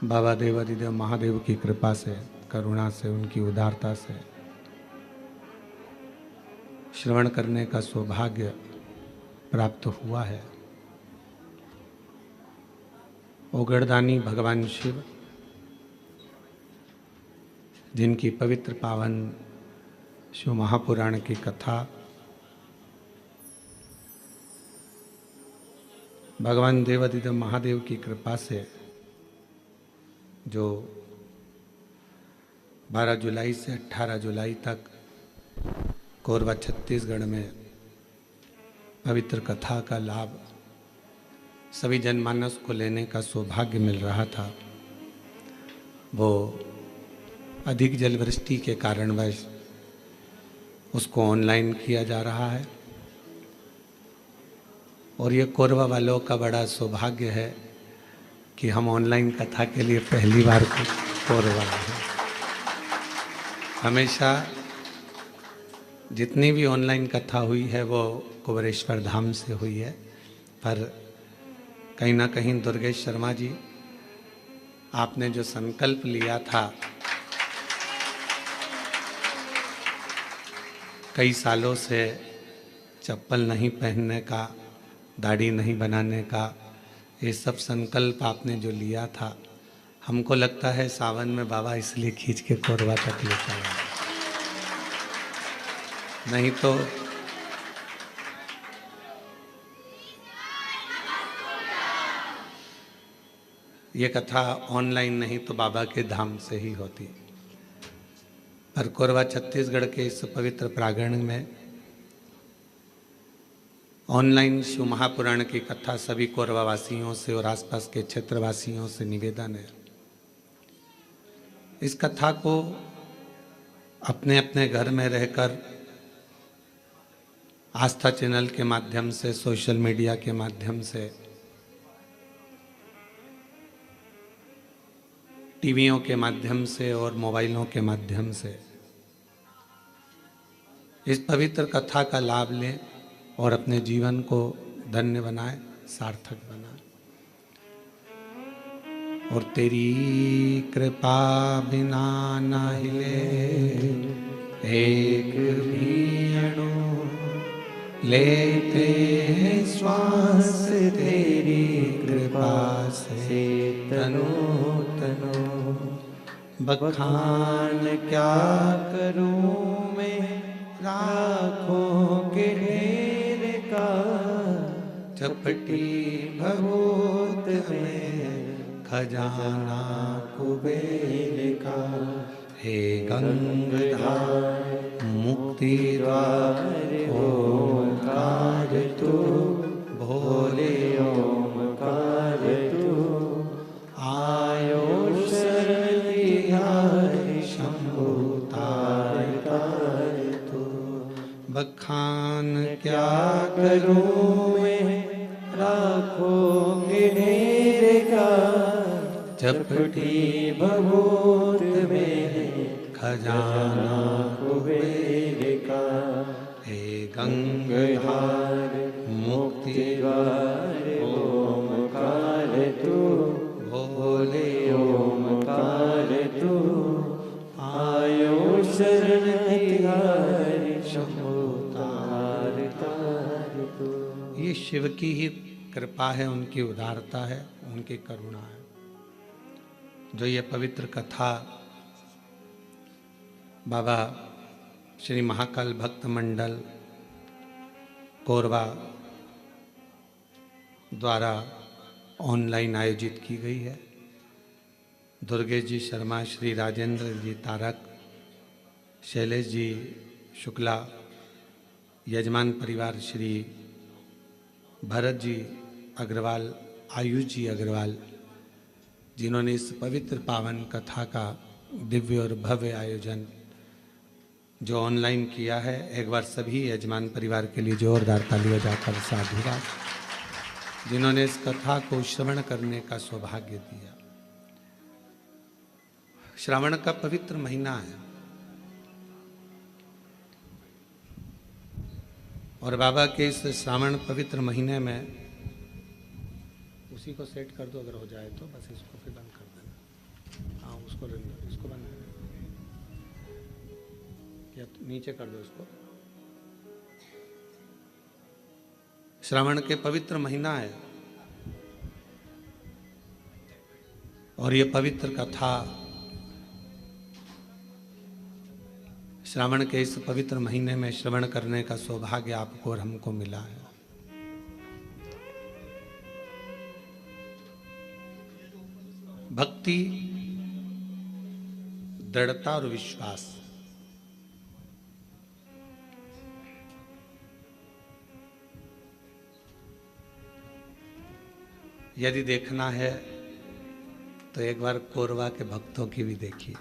बाबा देवादिदेव महादेव की कृपा से, करुणा से, उनकी उदारता से श्रवण करने का सौभाग्य प्राप्त हुआ है। ओगड़दानी भगवान शिव, जिनकी पवित्र पावन शिव महापुराण की कथा भगवान देवादिदेव महादेव की कृपा से जो 12 जुलाई से 18 जुलाई तक कोरबा छत्तीसगढ़ में पवित्र कथा का लाभ सभी जनमानस को लेने का सौभाग्य मिल रहा था, वो अधिक जलवृष्टि के कारणवश उसको ऑनलाइन किया जा रहा है। और ये कोरबा वालों का बड़ा सौभाग्य है कि हम ऑनलाइन कथा के लिए पहली बार कोरबा हैं। हमेशा जितनी भी ऑनलाइन कथा हुई है वो कुबेरेश्वर धाम से हुई है, पर कहीं ना कहीं दुर्गेश शर्मा जी, आपने जो संकल्प लिया था कई सालों से चप्पल नहीं पहनने का, दाढ़ी नहीं बनाने का, ये सब संकल्प आपने जो लिया था, हमको लगता है सावन में बाबा इसलिए खींच के कोरबा तक लेकर आए, नहीं तो ये कथा ऑनलाइन नहीं तो बाबा के धाम से ही होती। पर कोरबा छत्तीसगढ़ के इस पवित्र प्रांगण में ऑनलाइन शिव महापुराण की कथा सभी कोरबा वासियों से और आसपास के क्षेत्रवासियों से निवेदन है, इस कथा को अपने अपने घर में रहकर आस्था चैनल के माध्यम से, सोशल मीडिया के माध्यम से, टीवियों के माध्यम से और मोबाइलों के माध्यम से इस पवित्र कथा का लाभ लें और अपने जीवन को धन्य बनाए, सार्थक बनाए। और तेरी कृपा बिना न हिले एक भी अणु, लेते हैं श्वास तेरी कृपा से तनो तनो। बखान क्या करूं मैं लाखों के ढेर का, चपटी भगोत में खजाना कुबेर का। हे गंगाधार मुक्ति द्वार ओंकार तू, भोले ओंकार तू। आयो शरण तिहारी शंभु तार तार तू। बखान क्या करूं मैं लाखों के ढेर का, चपटी भगोत में खजाना कुबेर का। हे गंगाधार मुक्ति द्वार ओंकार तू, भोले ओंकार तू। आयो शरण तिहारी शंभु तार तार तू। ये शिव की ही कृपा है, उनकी उदारता है, उनकी करुणा है, जो ये पवित्र कथा बाबा श्री महाकाल भक्त मंडल कोरबा द्वारा ऑनलाइन आयोजित की गई है। दुर्गेश जी शर्मा, श्री राजेंद्र जी तारक, शैलेश जी शुक्ला, यजमान परिवार श्री भरत जी अग्रवाल, आयुष जी अग्रवाल, जिन्होंने इस पवित्र पावन कथा का दिव्य और भव्य आयोजन जो ऑनलाइन किया है, एक बार सभी यजमान परिवार के लिए जोरदार तालियां जाकर साधुवाद, जिन्होंने इस कथा को श्रवण करने का सौभाग्य दिया। श्रावण का पवित्र महीना है और बाबा के इस श्रावण पवित्र महीने में उसी को सेट कर दो, अगर हो जाए तो बस इसको फिर बंद कर देना। इसको रहने दो, इसको बंद कर, या तो नीचे कर दो इसको। श्रावण के पवित्र महीना है और ये पवित्र कथा श्रावण के इस पवित्र महीने में श्रवण करने का सौभाग्य आपको और हमको मिला है। भक्ति, दृढ़ता और विश्वास, यदि देखना है तो एक बार कोरबा के भक्तों की भी देखिए।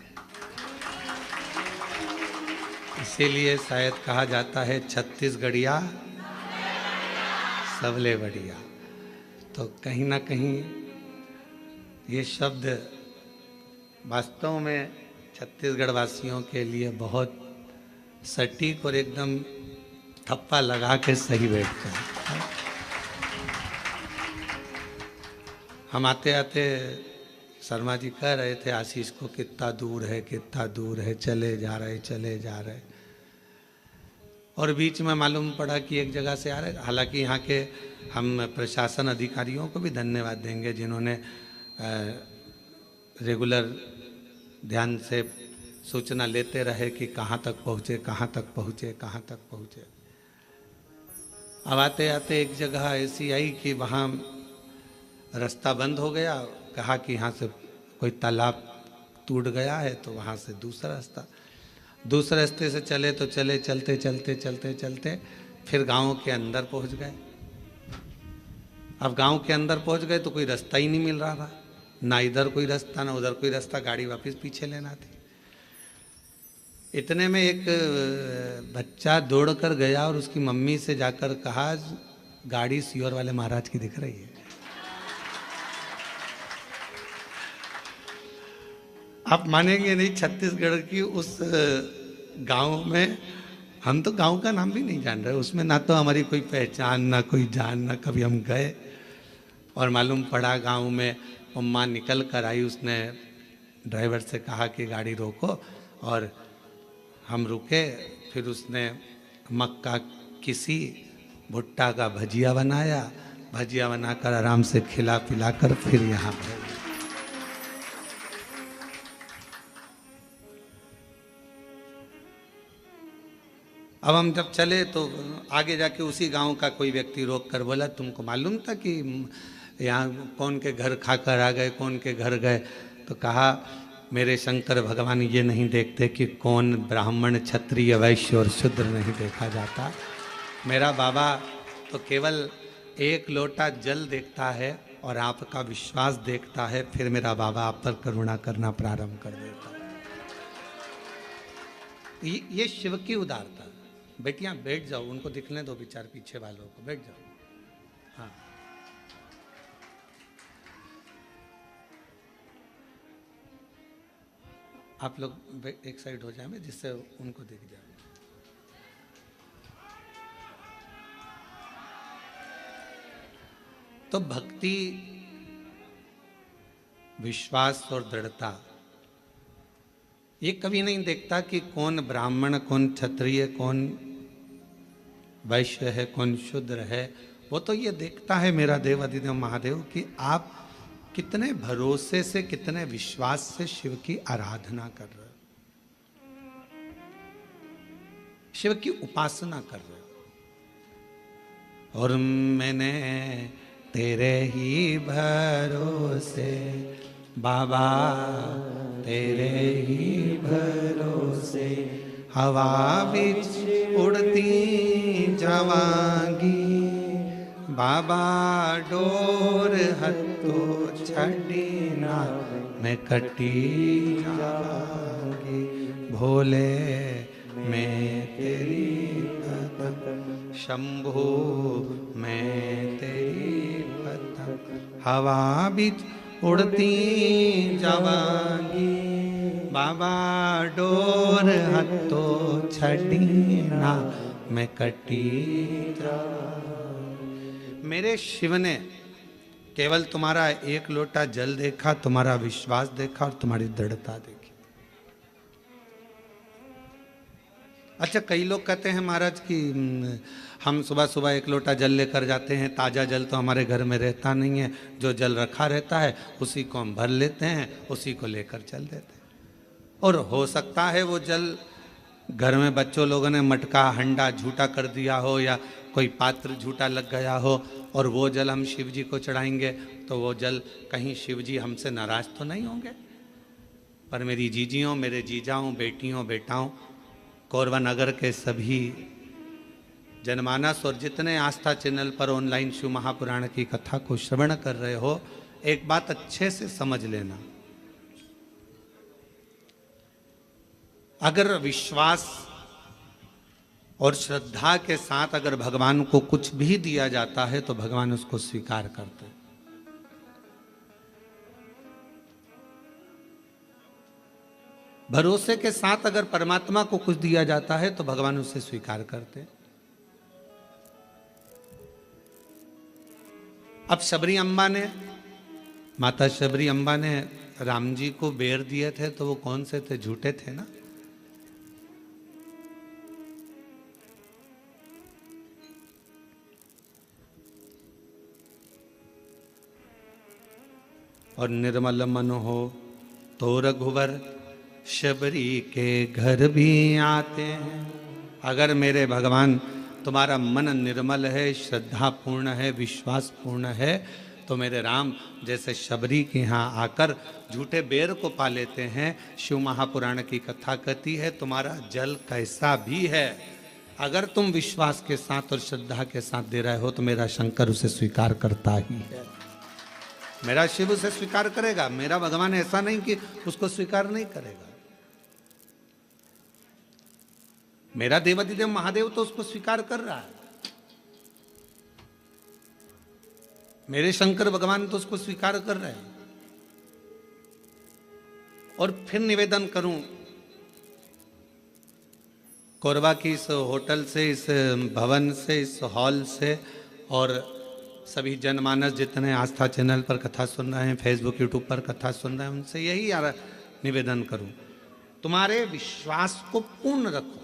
इसीलिए शायद कहा जाता है छत्तीसगढ़िया सबले बढ़िया। तो कहीं ना कहीं ये शब्द वास्तव में छत्तीसगढ़ वासियों के लिए बहुत सटीक और एकदम थप्पा लगा के सही बैठता है। हम आते आते शर्मा जी कह रहे थे आशीष को कितना दूर है, कितना दूर है, चले जा रहे चले जा रहे, और बीच में मालूम पड़ा कि एक जगह से आ रहे। हालांकि यहाँ के हम प्रशासन अधिकारियों को भी धन्यवाद देंगे जिन्होंने रेगुलर ध्यान से सूचना लेते रहे कि कहाँ तक पहुँचे, कहाँ तक पहुँचे, कहाँ तक पहुँचे। अब आते आते एक जगह ऐसी आई कि वहाँ रास्ता बंद हो गया। कहा कि यहाँ से कोई तालाब टूट गया है तो वहाँ से दूसरे रास्ते से चले तो चले, चलते चलते चलते चलते फिर गांव के अंदर पहुँच गए। अब गांव के अंदर पहुँच गए तो कोई रास्ता ही नहीं मिल रहा था, ना इधर कोई रास्ता ना उधर कोई रास्ता, गाड़ी वापस पीछे लेना थी। इतने में एक बच्चा दौड़ कर गया और उसकी मम्मी से जाकर कहा गाड़ी सियोर वाले महाराज की दिख रही है। आप मानेंगे नहीं, छत्तीसगढ़ की उस गांव में हम तो गांव का नाम भी नहीं जान रहे, उसमें ना तो हमारी कोई पहचान ना कोई जान, ना कभी हम गए। और मालूम पड़ा गांव में अम्मा निकल कर आई, उसने ड्राइवर से कहा कि गाड़ी रोको, और हम रुके। फिर उसने मक्का किसी भुट्टा का भजिया बनाया, भजिया बनाकर आराम से खिला पिला कर फिर यहाँ पर। अब हम जब चले तो आगे जाके उसी गांव का कोई व्यक्ति रोक कर बोला तुमको मालूम था कि यहाँ कौन के घर खाकर आ गए, कौन के घर गए? तो कहा मेरे शंकर भगवान ये नहीं देखते कि कौन ब्राह्मण, क्षत्रिय, वैश्य और शूद्र नहीं देखा जाता। मेरा बाबा तो केवल एक लोटा जल देखता है और आपका विश्वास देखता है, फिर मेरा बाबा आप पर करुणा करना प्रारंभ कर देता है। ये शिव की उदारता। बेटियां बैठ जाओ, उनको दिखने दो विचार पीछे वालों को, बैठ जाओ। हाँ, आप लोग एक साइड हो जाएंगे जिससे उनको दिख जाए। तो भक्ति, विश्वास और दृढ़ता, ये कभी नहीं देखता कि कौन ब्राह्मण, कौन क्षत्रिय, कौन वैश्य है, कौन शूद्र है। वो तो ये देखता है मेरा देव अधिदेव महादेव कि आप कितने भरोसे से, कितने विश्वास से शिव की आराधना कर रहे हो, शिव की उपासना कर रहे हो। और मैंने तेरे ही भरोसे बाबा, तेरे ही भरोसे हवा बिच उड़ती जावांगी, बाबा डोर हत्तो छड़ी ना मैं कटी जावांगी, भोले मैं तेरी पतंग, शंभो मैं तेरी पतंग, हवा बिच उड़ती जावांगी, बाबा डोर हत्तो छड़ी ना मैं कटी जावांगी। मेरे शिव ने केवल तुम्हारा एक लोटा जल देखा, तुम्हारा विश्वास देखा और तुम्हारी दृढ़ता देखी। अच्छा, कई लोग कहते हैं महाराज कि हम सुबह सुबह एक लोटा जल लेकर जाते हैं, ताज़ा जल तो हमारे घर में रहता नहीं है, जो जल रखा रहता है उसी को हम भर लेते हैं, उसी को लेकर चल देते हैं। और हो सकता है वो जल घर में बच्चों लोगों ने मटका हंडा झूठा कर दिया हो, या कोई पात्र झूठा लग गया हो, और वो जल हम शिव जी को चढ़ाएंगे तो वो जल कहीं शिव जी हमसे नाराज तो नहीं होंगे। पर मेरी जीजियों, मेरे जीजाओं, बेटियों, बेटाओं, कोरबा नगर के सभी जनमानस और जितने आस्था चैनल पर ऑनलाइन शिव महापुराण की कथा को श्रवण कर रहे हो, एक बात अच्छे से समझ लेना। अगर विश्वास और श्रद्धा के साथ अगर भगवान को कुछ भी दिया जाता है तो भगवान उसको स्वीकार करते हैं। भरोसे के साथ अगर परमात्मा को कुछ दिया जाता है तो भगवान उसे स्वीकार करते हैं। अब शबरी अम्बा ने, माता शबरी अम्बा ने राम जी को बेर दिए थे तो वो कौन से थे? झूठे थे ना। और निर्मल मन हो तो रघुवर शबरी के घर भी आते हैं। अगर मेरे भगवान तुम्हारा मन निर्मल है, श्रद्धा पूर्ण है, विश्वास पूर्ण है, तो मेरे राम जैसे शबरी के यहाँ आकर झूठे बेर को पा लेते हैं। शिव महापुराण की कथा कहती है तुम्हारा जल कैसा भी है, अगर तुम विश्वास के साथ और श्रद्धा के साथ दे रहे हो तो मेरा शंकर उसे स्वीकार करता ही है। मेरा शिव उसे स्वीकार करेगा। मेरा भगवान ऐसा नहीं कि उसको स्वीकार नहीं करेगा। मेरा देवाधिदेव महादेव तो उसको स्वीकार कर रहा है। मेरे शंकर भगवान तो उसको स्वीकार कर रहे हैं। और फिर निवेदन करूं, कोरबा की इस होटल से, इस भवन से, इस हॉल से, और सभी जनमानस जितने आस्था चैनल पर कथा सुन रहे हैं, फेसबुक यूट्यूब पर कथा सुन रहे हैं, उनसे यही निवेदन करूं, तुम्हारे विश्वास को पूर्ण रखो।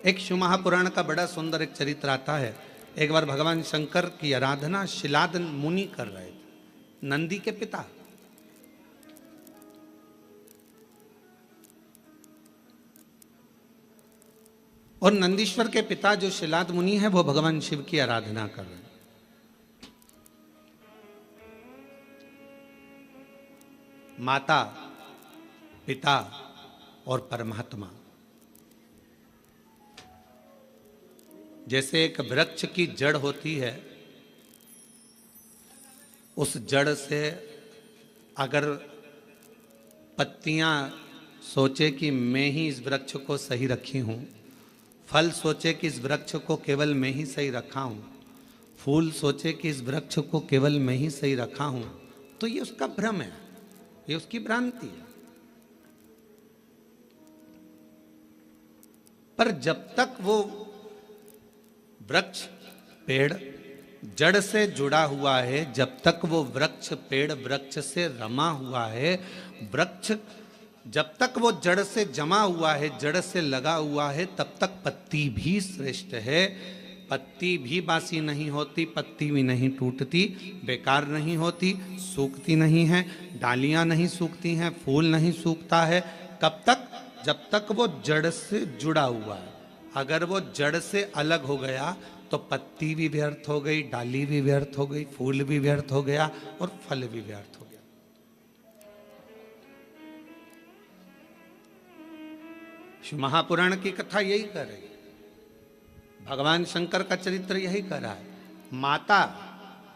एक शिव महापुराण का बड़ा सुंदर एक चरित्र आता है। एक बार भगवान शंकर की आराधना शिलाद मुनि कर रहे थे, नंदी के पिता। और नंदीश्वर के पिता जो शिलाद मुनि है वो भगवान शिव की आराधना कर रहे हैं। माता, पिता और परमात्मा, जैसे एक वृक्ष की जड़ होती है, उस जड़ से अगर पत्तियां सोचे कि मैं ही इस वृक्ष को सही रखी हूं, फल सोचे कि इस वृक्ष को केवल मैं ही सही रखा हूं, फूल सोचे कि इस वृक्ष को केवल मैं ही सही रखा हूं, तो ये उसका भ्रम है, ये उसकी भ्रांति है। पर जब तक वो वृक्ष पेड़ जड़ से जुड़ा हुआ है, जब तक वो वृक्ष पेड़ वृक्ष से रमा हुआ है, वृक्ष जब तक वो जड़ से जमा हुआ है, जड़ से लगा हुआ है, तब तक पत्ती भी श्रेष्ठ है। पत्ती भी बासी नहीं होती, पत्ती भी नहीं टूटती, बेकार नहीं होती, सूखती नहीं है, डालियां नहीं सूखती हैं, फूल नहीं सूखता है। कब तक? जब तक वो जड़ से जुड़ा हुआ है। अगर वो जड़ से अलग हो गया तो पत्ती भी व्यर्थ हो गई, डाली भी व्यर्थ हो गई, फूल भी व्यर्थ हो गया और फल भी व्यर्थ हो गया। शिव महापुराण की कथा यही कर रही है, भगवान शंकर का चरित्र यही कर रहा है। माता,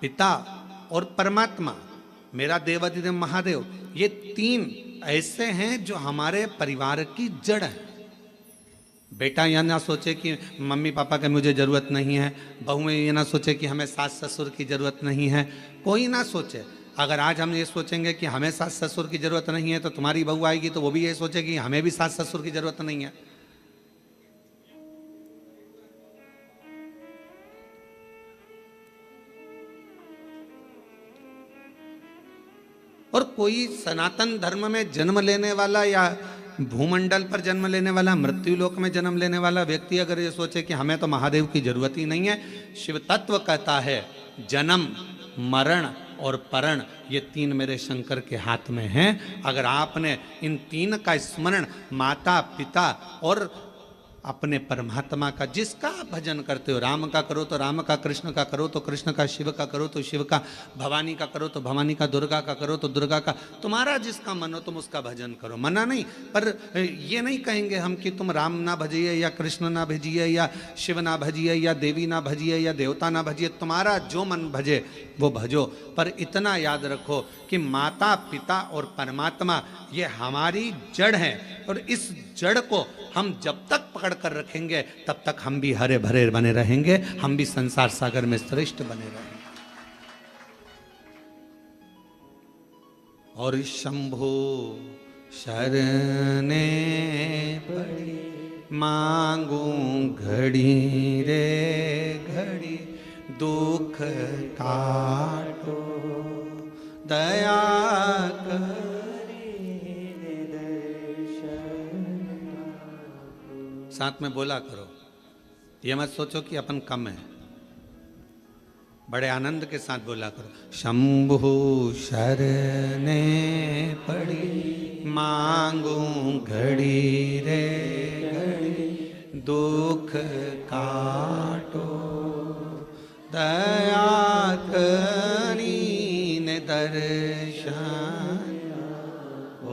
पिता और परमात्मा, मेरा देवाधिदेव महादेव, ये तीन ऐसे हैं जो हमारे परिवार की जड़ है। बेटा यह ना सोचे कि मम्मी पापा की मुझे ज़रूरत नहीं है, बहुएं ये ना सोचे कि हमें सास ससुर की ज़रूरत नहीं है, कोई ना सोचे। अगर आज हम ये सोचेंगे कि हमें सास ससुर की ज़रूरत नहीं है तो तुम्हारी बहू आएगी तो वो भी ये सोचेगी हमें भी सास ससुर की ज़रूरत नहीं है। और कोई सनातन धर्म में जन्म लेने वाला या भूमंडल पर जन्म लेने वाला, मृत्यु लोक में जन्म लेने वाला व्यक्ति अगर ये सोचे कि हमें तो महादेव की जरूरत ही नहीं है, शिव तत्व कहता है जन्म, मरण और परण ये तीन मेरे शंकर के हाथ में हैं। अगर आपने इन तीन का स्मरण माता पिता और अपने परमात्मा का, जिसका आप भजन करते हो, राम का करो तो राम का, कृष्ण का करो तो कृष्ण का, शिव का करो तो शिव का, भवानी का करो तो भवानी का, दुर्गा का करो तो दुर्गा का, तुम्हारा जिसका मन हो तुम उसका भजन करो, मना नहीं। पर ये नहीं कहेंगे हम कि तुम राम ना भजिए या कृष्ण ना भजिए या शिव ना भजिए या देवी ना भजिए या देवता ना भजिए, तुम्हारा जो मन भजे वो भजो। पर इतना याद रखो कि माता पिता और परमात्मा ये हमारी जड़ है, और इस जड़ को हम जब तक पकड़ कर रखेंगे तब तक हम भी हरे भरे बने रहेंगे, हम भी संसार सागर में श्रेष्ठ बने रहेंगे। और शंभो शरणे पड़ी मांगू घड़ी रे घड़ी, दुख काटो दया साथ में बोला करो, ये मत सोचो कि अपन कम है, बड़े आनंद के साथ बोला करो। शंभु शरणे पड़ी मांगू घड़ी रे घड़ी, दुख काटो दया करीन दर्शन ओ।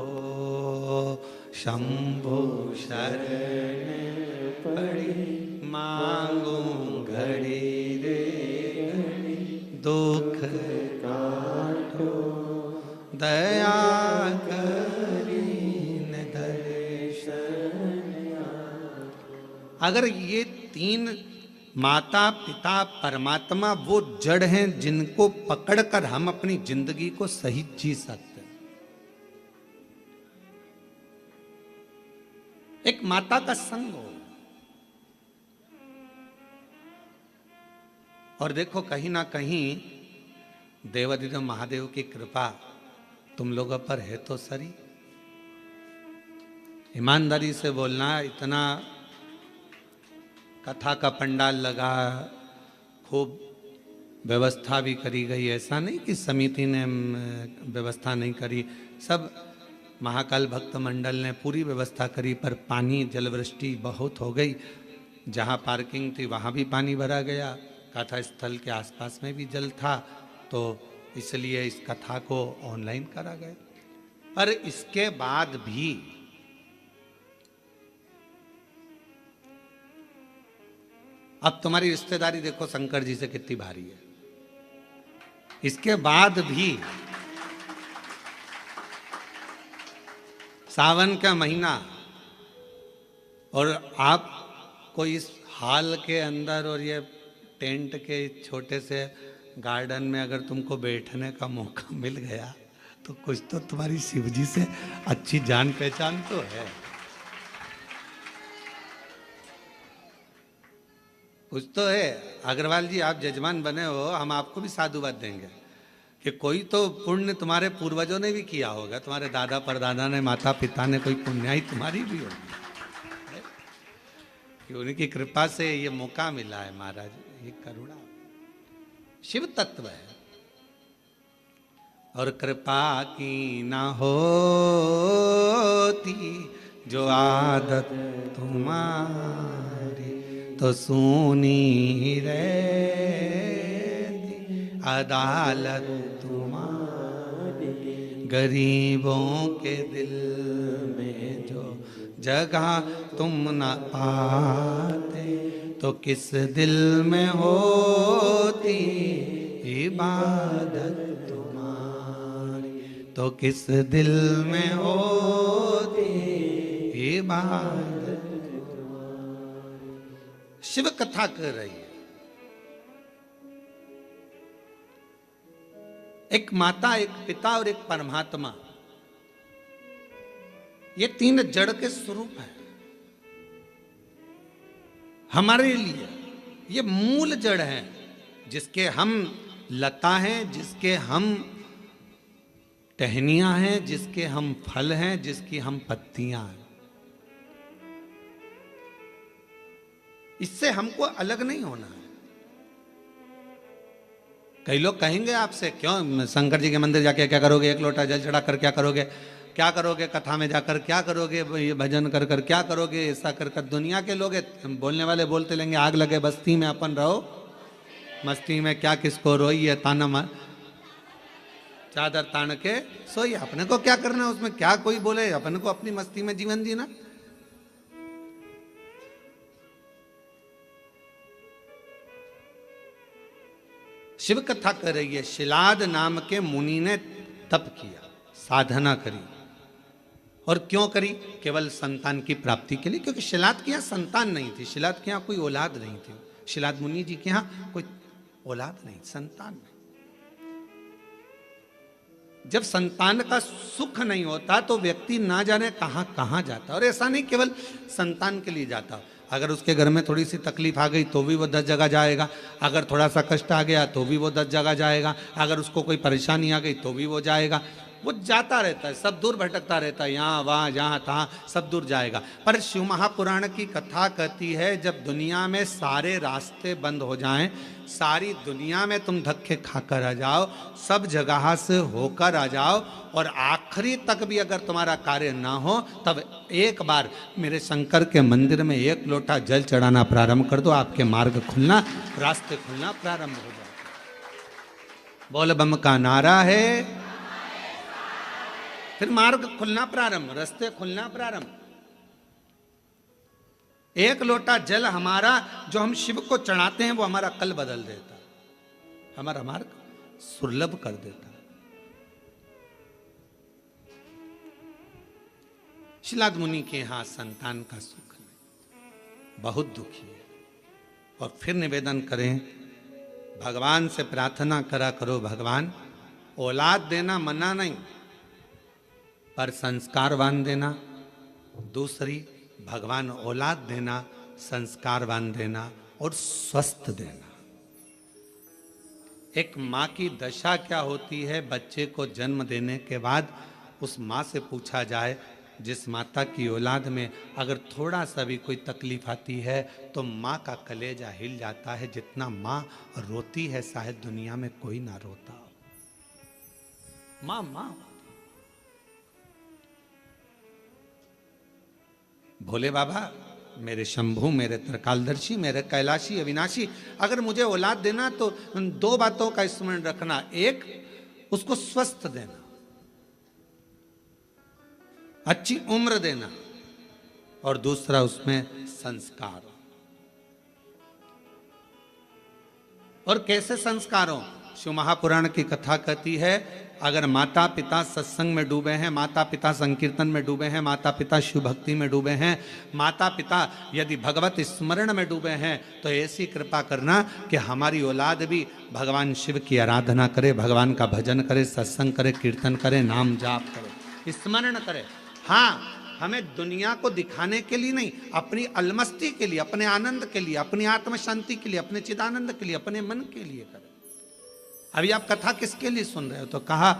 शंभु शरण पड़ी मांगू घड़ी रे घड़ी, दुख काटो दया करीन दर्शन। अगर ये तीन माता पिता परमात्मा वो जड़ हैं जिनको पकड़कर हम अपनी जिंदगी को सही जी सकते। एक माता का संग हो, और देखो कहीं ना कहीं देवाधिदेव महादेव की कृपा तुम लोगों पर है तो सरी। ईमानदारी से बोलना, इतना कथा का पंडाल लगा, खूब व्यवस्था भी करी गई, ऐसा नहीं कि समिति ने व्यवस्था नहीं करी, सब महाकाल भक्त मंडल ने पूरी व्यवस्था करी। पर पानी जलवृष्टि बहुत हो गई, जहाँ पार्किंग थी वहाँ भी पानी भरा गया, कथा स्थल के आसपास में भी जल था, तो इसलिए इस कथा को ऑनलाइन करा गया। पर इसके बाद भी अब तुम्हारी रिश्तेदारी देखो शंकर जी से कितनी भारी है, इसके बाद भी सावन का महीना और आपको इस हॉल के अंदर और ये टेंट के छोटे से गार्डन में अगर तुमको बैठने का मौका मिल गया तो कुछ तो तुम्हारी शिवजी से अच्छी जान पहचान तो है, कुछ तो है। अग्रवाल जी आप जजमान बने हो, हम आपको भी साधुवाद देंगे कि कोई तो पुण्य तुम्हारे पूर्वजों ने भी किया होगा, तुम्हारे दादा परदादा ने, माता पिता ने, कोई पुण्याई तुम्हारी भी होगी कि उनकी कृपा से ये मौका मिला है। महाराज ये करुणा शिव तत्व है। और कृपा की ना होती जो आदत तुम्हारी, तो सुनी रहती अदालत तुम्हारी। गरीबों के दिल में जो जगह तुम न पाते, तो किस दिल में होती इबादत तुम्हारी, तो किस दिल में होती इबादत तुम्हारी। शिव कथा कर रही है। एक माता, एक पिता और एक परमात्मा, ये तीन जड़ के स्वरूप हैं हमारे लिए। ये मूल जड़ हैं जिसके हम लता हैं, जिसके हम टहनियां हैं जिसके हम फल हैं, जिसकी हम पत्तियां हैं। इससे हमको अलग नहीं होना है। कई लोग कहेंगे आपसे, क्यों शंकर जी के मंदिर जाके क्या करोगे, एक लोटा जल चढ़ा कर क्या करोगे, क्या करोगे कथा में जाकर, क्या करोगे ये भजन कर कर, क्या करोगे ऐसा कर कर। दुनिया के लोग बोलने वाले बोलते लेंगे, आग लगे बस्ती में अपन रहो मस्ती में, क्या किसको रोई है ताना चादर तान के सोई। अपने को क्या करना उसमें, क्या कोई बोले, अपने को अपनी मस्ती में जीवन जीना। शिव कथा कर रही है, शिलाद नाम के मुनि ने तप किया, साधना करी। और क्यों करी? केवल संतान की प्राप्ति के लिए, क्योंकि शिलाद के यहाँ संतान नहीं थी, शिलाद के यहाँ कोई औलाद नहीं थी, शिलाद मुनि जी के यहाँ कोई औलाद नहीं, संतान नहीं। जब संतान का सुख नहीं होता तो व्यक्ति ना जाने कहां कहां जाता। और ऐसा नहीं केवल संतान के लिए जाता, अगर उसके घर में थोड़ी सी तकलीफ आ गई तो भी वो 10 जगह जाएगा, अगर थोड़ा सा कष्ट आ गया तो भी वो 10 जगह जाएगा, अगर उसको कोई परेशानी आ गई तो भी वो जाएगा। वो जाता रहता है, सब दूर भटकता रहता है, यहाँ वहाँ जहाँ तहाँ सब दूर जाएगा। पर शिव महापुराण की कथा कहती है, जब दुनिया में सारे रास्ते बंद हो जाएं, सारी दुनिया में तुम धक्के खाकर आ जाओ, सब जगह से होकर आ जाओ, और आखिरी तक भी अगर तुम्हारा कार्य ना हो, तब एक बार मेरे शंकर के मंदिर में एक लोटा जल चढ़ाना प्रारंभ कर दो, आपके मार्ग खुलना, रास्ते खुलना प्रारंभ हो जाए। बोल बम का नारा है, फिर मार्ग खुलना प्रारंभ, रास्ते खुलना प्रारंभ। एक लोटा जल हमारा जो हम शिव को चढ़ाते हैं, वो हमारा कल बदल देता है, हमारा मार्ग सुलभ कर देता है। शिलाद मुनि के यहां संतान का सुख नहीं, बहुत दुखी है। और फिर निवेदन करें, भगवान से प्रार्थना करा करो, भगवान औलाद देना मना नहीं, पर संस्कारवान देना। दूसरी, भगवान औलाद देना, संस्कारवान देना और स्वस्थ देना। एक माँ की दशा क्या होती है, बच्चे को जन्म देने के बाद उस माँ से पूछा जाए, जिस माता की औलाद में अगर थोड़ा सा भी कोई तकलीफ आती है तो माँ का कलेजा हिल जाता है। जितना माँ रोती है शायद दुनिया में कोई ना रोता हो। माँ माँ। भोले बाबा, मेरे शंभू, मेरे त्रिकालदर्शी, मेरे कैलाशी अविनाशी, अगर मुझे औलाद देना तो 2 बातों का स्मरण रखना। एक, उसको स्वस्थ देना, अच्छी उम्र देना, और दूसरा उसमें संस्कार। और कैसे संस्कारों? शिव महापुराण की कथा कहती है, अगर माता पिता सत्संग में डूबे हैं, माता पिता संकीर्तन में डूबे हैं, माता पिता शिव भक्ति में डूबे हैं, माता पिता यदि भगवत स्मरण में डूबे हैं, तो ऐसी कृपा करना कि हमारी औलाद भी भगवान शिव की आराधना करे, भगवान का भजन करे, सत्संग करे, कीर्तन करे, नाम जाप करे, स्मरण करे। हाँ, हमें दुनिया को दिखाने के लिए नहीं, अपनी अलमस्ती के लिए, अपने आनंद के लिए, अपनी आत्म शांति के लिए, अपने चिदानंद के लिए, अपने मन के लिए करें। अभी आप कथा किसके लिए सुन रहे हो? तो कहा,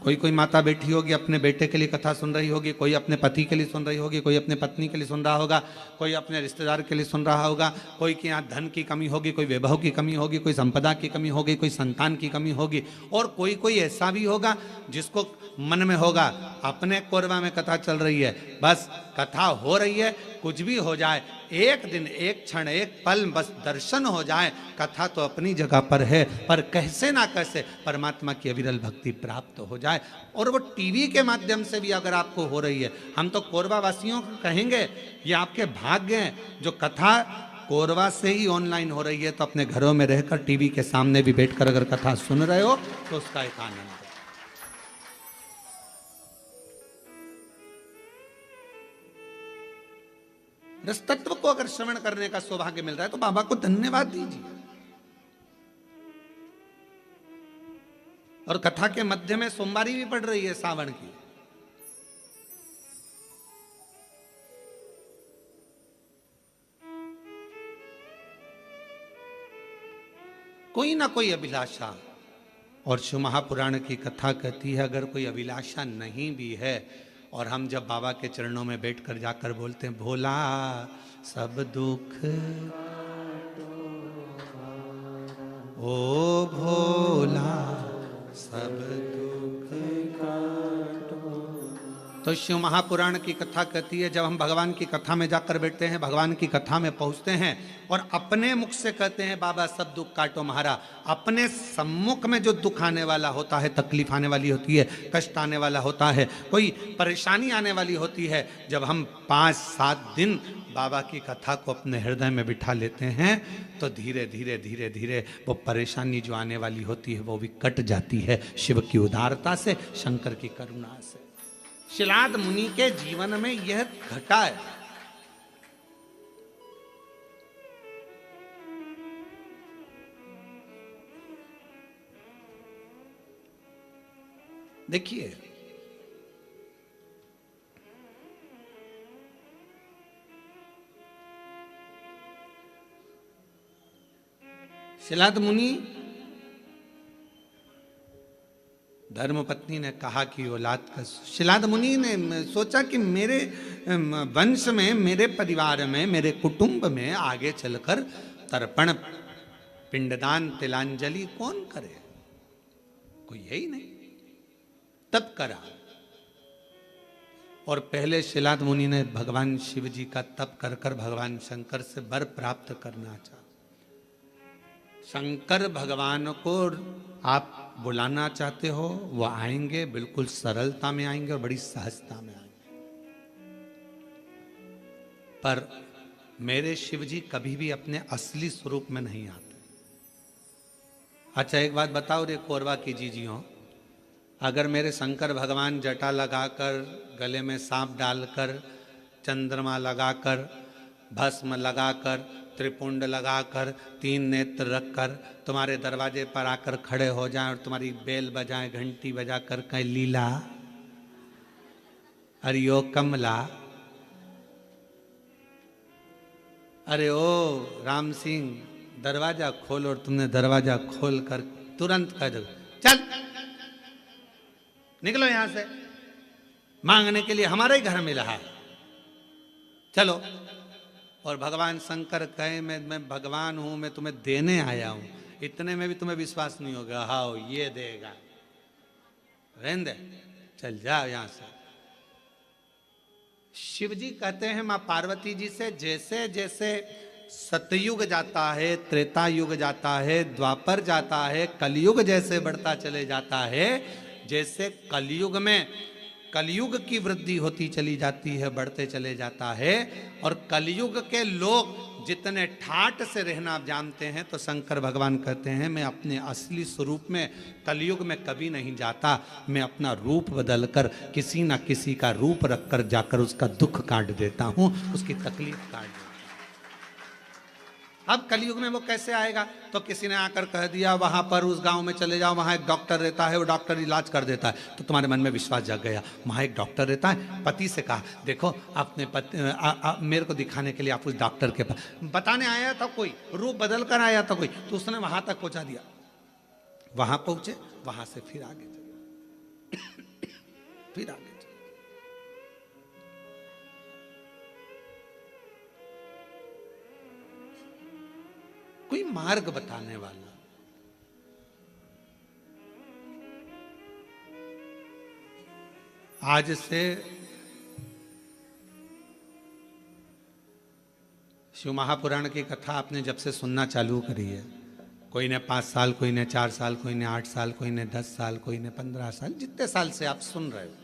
कोई माता बैठी होगी अपने बेटे के लिए कथा सुन रही होगी, कोई अपने पति के लिए सुन रही होगी, कोई अपने पत्नी के लिए सुन रहा होगा, कोई अपने रिश्तेदार के लिए सुन रहा होगा, कोई के यहाँ धन की कमी होगी, कोई वैभव की कमी होगी, कोई संपदा की कमी होगी, कोई संतान की कमी होगी, और कोई ऐसा भी होगा जिसको मन में होगा अपने कोरबा में कथा चल रही है, बस कथा हो रही है, कुछ भी हो जाए, एक दिन, एक क्षण, एक पल बस दर्शन हो जाए, कथा तो अपनी जगह पर है, पर कैसे ना कैसे परमात्मा की अविरल भक्ति प्राप्त हो जाए। और वो टीवी के माध्यम से भी अगर आपको हो रही है, हम तो कोरबा वासियों को कहेंगे, ये आपके भाग्य हैं जो कथा कोरबा से ही ऑनलाइन हो रही है, तो अपने घरों में रहकर टीवी के सामने भी बैठकर अगर कथा सुन रहे हो तो उसका एक आनंद है। रस तत्व को अगर श्रवण करने का सौभाग्य मिल रहा है तो बाबा को धन्यवाद दीजिए। और कथा के मध्य में सोमवारी भी पड़ रही है सावन की। कोई ना कोई अभिलाषा और शिव महापुराण की कथा कहती है अगर कोई अभिलाषा नहीं भी है और हम जब बाबा के चरणों में बैठकर जाकर बोलते हैं भोला सब दुख ओ भोला सब दुख तो शिव महापुराण की कथा कहती है जब हम भगवान की कथा में जाकर बैठते हैं, भगवान की कथा में पहुंचते हैं और अपने मुख से कहते हैं बाबा सब दुख काटो महारा, अपने सम्मुख में जो दुख आने वाला होता है, तकलीफ आने वाली होती है, कष्ट आने वाला होता है, कोई परेशानी आने वाली होती है, जब हम 5-7 दिन बाबा की कथा को अपने हृदय में बिठा लेते हैं तो धीरे धीरे धीरे धीरे वो परेशानी जो आने वाली होती है वो भी कट जाती है शिव की उदारता से, शंकर की करुणा से। शिलाद मुनि के जीवन में यह घटा है। देखिए शिलाद मुनि धर्मपत्नी ने कहा कि औलाद का, शिलाद मुनि ने सोचा कि मेरे वंश में, मेरे परिवार में, मेरे कुटुंब में आगे चलकर तर्पण, पिंडदान, तिलांजलि कौन करे, कोई है ही नहीं। तब करा और पहले शिलाद मुनि ने भगवान शिव जी का तप कर कर भगवान शंकर से वर प्राप्त करना चाहा। शंकर भगवान को आप बुलाना चाहते हो वो आएंगे, बिल्कुल सरलता में आएंगे और बड़ी सहजता में आएंगे। पर मेरे शिव जी कभी भी अपने असली स्वरूप में नहीं आते। अच्छा एक बात बताओ रे कोरबा की जीजियों, अगर मेरे शंकर भगवान जटा लगाकर, गले में सांप डालकर, चंद्रमा लगाकर, भस्म लगाकर, त्रिपुंड लगाकर, 3 नेत्र रखकर तुम्हारे दरवाजे पर आकर खड़े हो जाएं और तुम्हारी बेल बजाएं, घंटी बजाकर कहें लीला अरे ओ कमला, अरे ओ राम सिंह दरवाजा खोल, और तुमने दरवाजा खोल कर तुरंत कह दो चल निकलो यहां से, मांगने के लिए हमारे ही घर में रहा है, चलो। और भगवान शंकर कहे मैं भगवान हूं, मैं तुम्हें देने आया हूं, इतने में भी तुम्हें विश्वास नहीं होगा, हाँ ये देगा, रहने दे, चल जाओ यहां से। शिव जी कहते हैं मां पार्वती जी से जैसे जैसे सतयुग जाता है, त्रेता युग जाता है, द्वापर जाता है, कलयुग जैसे बढ़ता चले जाता है, जैसे कलयुग में कलयुग की वृद्धि होती चली जाती है, बढ़ते चले जाता है, और कलयुग के लोग जितने ठाट से रहना जानते हैं, तो शंकर भगवान कहते हैं मैं अपने असली स्वरूप में कलयुग में कभी नहीं जाता, मैं अपना रूप बदलकर किसी ना किसी का रूप रखकर जाकर उसका दुख काट देता हूं, उसकी तकलीफ काट देता हूं। अब कलयुग में वो कैसे आएगा, तो किसी ने आकर कह दिया वहां पर उस गांव में चले जाओ, वहां एक डॉक्टर रहता है, वो डॉक्टर इलाज कर देता है, तो तुम्हारे मन में विश्वास जग गया, वहां एक डॉक्टर रहता है। पति से कहा देखो अपने पति मेरे को दिखाने के लिए आप उस डॉक्टर के पास, बताने आया था कोई, रूप बदल कर आया था कोई, तो उसने वहां तक पहुंचा दिया, वहां पहुंचे, वहां से फिर आगे चले फिर आगे। कोई मार्ग बताने वाला, आज से शिव महापुराण की कथा आपने जब से सुनना चालू करी है, कोई ने 5 साल, कोई ने 4 साल, कोई ने 8 साल, कोई ने 10 साल, कोई ने 15 साल, जितने साल से आप सुन रहे हो,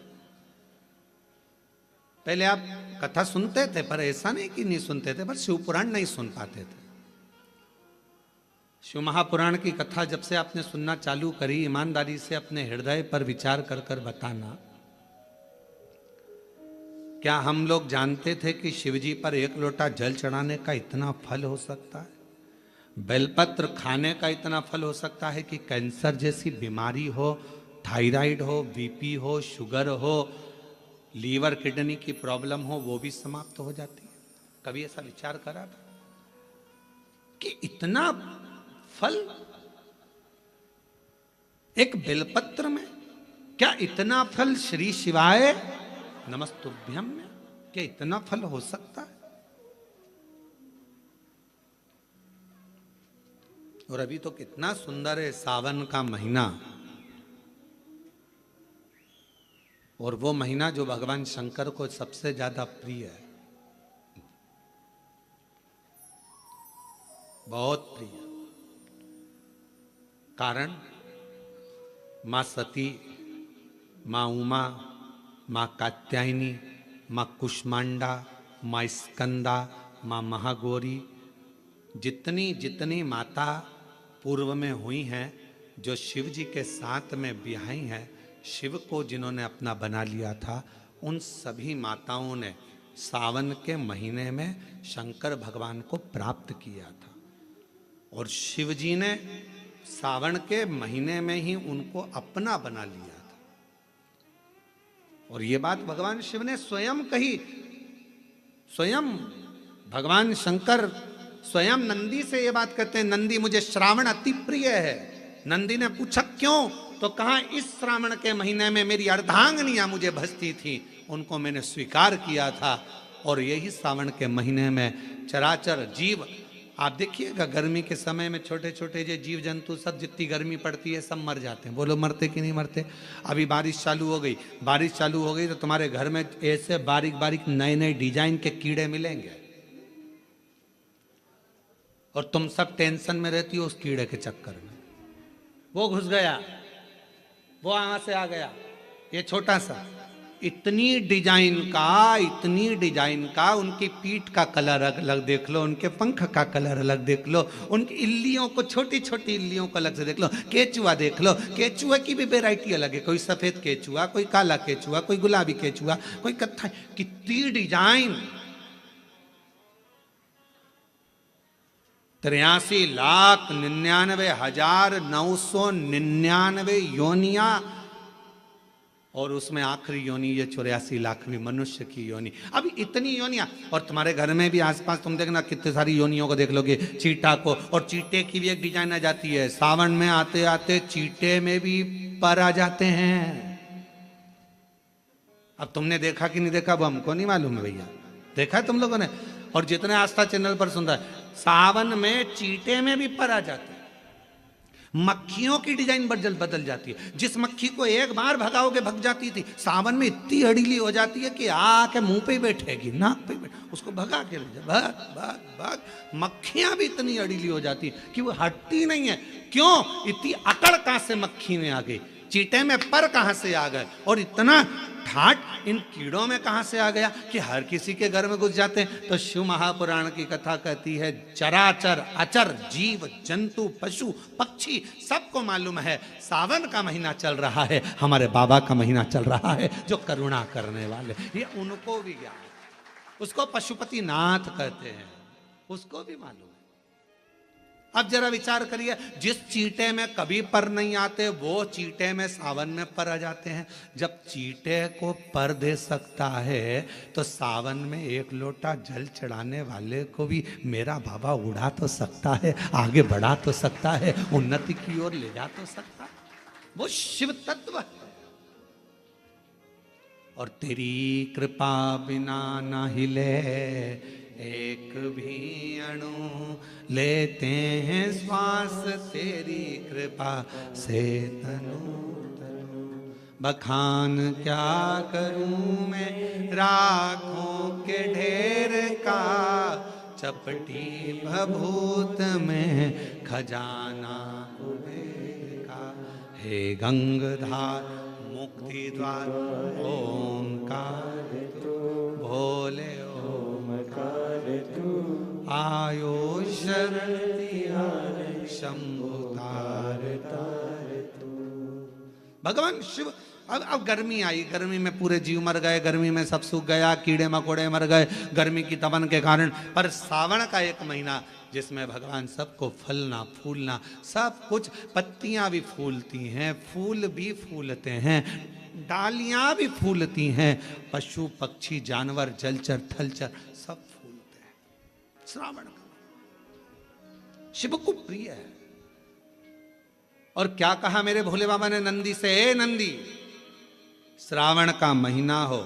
पहले आप कथा सुनते थे, पर ऐसा नहीं कि नहीं सुनते थे, पर शिव पुराण नहीं सुन पाते थे। शिव महापुराण की कथा जब से आपने सुनना चालू करी, ईमानदारी से अपने हृदय पर विचार कर कर बताना, क्या हम लोग जानते थे कि शिवजी पर 1 लोटा जल चढ़ाने का इतना फल हो सकता है, बेलपत्र खाने का इतना फल हो सकता है कि कैंसर जैसी बीमारी हो, थायराइड हो, बीपी हो, शुगर हो, लीवर किडनी की प्रॉब्लम हो, वो भी समाप्त हो जाती है। कभी ऐसा विचार करा था कि इतना फल एक बेलपत्र में क्या इतना फल श्री शिवाय नमस्तुभ्यम में क्या इतना फल हो सकता है? और अभी तो कितना सुंदर है सावन का महीना, और वो महीना जो भगवान शंकर को सबसे ज्यादा प्रिय है, बहुत प्रिय। कारण मां सती, मां उमा, मां कात्यायनी, मां कुष्मांडा, मां स्कंदा, मां महागौरी, जितनी जितनी माता पूर्व में हुई हैं, जो शिव जी के साथ में ब्याही हैं, शिव को जिन्होंने अपना बना लिया था, उन सभी माताओं ने सावन के महीने में शंकर भगवान को प्राप्त किया था। और शिव जी ने सावन के महीने में ही उनको अपना बना लिया था। और ये बात भगवान शिव ने स्वयं कही। स्वयं भगवान शंकर स्वयं नंदी से ये बात कहते हैं, नंदी मुझे श्रावण अति प्रिय है। नंदी ने पूछा क्यों? तो कहा इस श्रावण के महीने में मेरी अर्धांगनियां मुझे भजती थी, उनको मैंने स्वीकार किया था। और यही सावन के महीने में चराचर जीव, आप देखिएगा गर्मी के समय में छोटे छोटे जो जीव जंतु सब, जितनी गर्मी पड़ती है सब मर जाते हैं। बोलो मरते कि नहीं मरते? अभी बारिश चालू हो गई, बारिश चालू हो गई तो तुम्हारे घर में ऐसे बारीक बारीक नए नए डिजाइन के कीड़े मिलेंगे, और तुम सब टेंशन में रहती हो उस कीड़े के चक्कर में। वो घुस गया, वो वहां से आ गया, ये छोटा सा, इतनी डिजाइन का, उनकी पीठ का कलर अलग देख लो, उनके पंख का कलर अलग देख लो, उनकी इल्लियों को, छोटी छोटी इल्लियों को अलग से देख लो, केचुआ देख लो, केचुआ की भी वैरायटी अलग है, कोई सफेद केचुआ, कोई काला केचुआ, कोई गुलाबी केचुआ, कोई कत्था, कितनी डिजाइन। 83,99,999 योनिया, और उसमें आखिरी योनि ये 84,00,000वीं मनुष्य की योनि। अभी इतनी योनियां, और तुम्हारे घर में भी आसपास तुम देखना कितने सारी योनियों को देख लोगे, चीटा को, और चीटे की भी एक डिजाइन आ जाती है। सावन में आते आते चीटे में भी पर आ जाते हैं। अब तुमने देखा कि नहीं देखा वो हमको नहीं मालूम है भैया, देखा है तुम लोगों ने? और जितने आस्था चैनल पर सुन रहा है, सावन में चीटे में भी पर आ जाते हैं। मक्खियों की डिजाइन बदल जाती है। जिस मक्खी को एक बार भगाओगे भग जाती थी, सावन में इतनी अड़ीली हो जाती है कि आके मुंह पे बैठेगी, नाक पे उसको भगा के ले जा, भाग भाग भाग। मक्खियां भी इतनी अड़ीली हो जाती है कि वो हटती नहीं है। क्यों? इतनी अकड़ कहां से मक्खी में आ गई, चीटे में पर कहां से आ गए, और इतना ठाट इन कीड़ों में कहां से आ गया कि हर किसी के घर में घुस जाते हैं। तो शिव महापुराण की कथा कहती है, चराचर अचर जीव जंतु पशु पक्षी सबको मालूम है सावन का महीना चल रहा है, हमारे बाबा का महीना चल रहा है जो करुणा करने वाले, ये उनको भी ज्ञान है। उसको पशुपति नाथ कहते हैं, उसको भी मालूम है। अब जरा विचार करिए, जिस चीटे में कभी पर नहीं आते वो चीटे में सावन में पर आ जाते हैं। जब चीटे को पर दे सकता है तो सावन में एक लोटा जल चढ़ाने वाले को भी मेरा बाबा उड़ा तो सकता है, आगे बढ़ा तो सकता है, उन्नति की ओर ले जा तो सकता है। वो शिव तत्व है। और तेरी कृपा बिना न हिले एक भी अणु, लेते हैं श्वास तेरी कृपा से तनु तनु। बखान क्या करूं मैं राखों के ढेर का, चपटी भभूत में खजाना कुबेर का। हे गंगधार मुक्ति द्वार ओंकार तू, भोले ओमकार तू, आयो शरण शंभु तार तार तू। भगवान शिव, अब गर्मी आई, गर्मी में पूरे जीव मर गए, गर्मी में सब सूख गया, कीड़े मकोड़े मर गए गर्मी की तपन के कारण। पर सावन का एक महीना जिसमें भगवान सबको फलना फूलना सब कुछ, पत्तियां भी फूलती हैं, फूल भी फूलते हैं, डालियां भी फूलती हैं, पशु पक्षी जानवर जलचर थलचर सब फूलते हैं। श्रावण का शिव को प्रिय है। और क्या कहा मेरे भोले बाबा ने नंदी से, ए नंदी, श्रावण का महीना हो,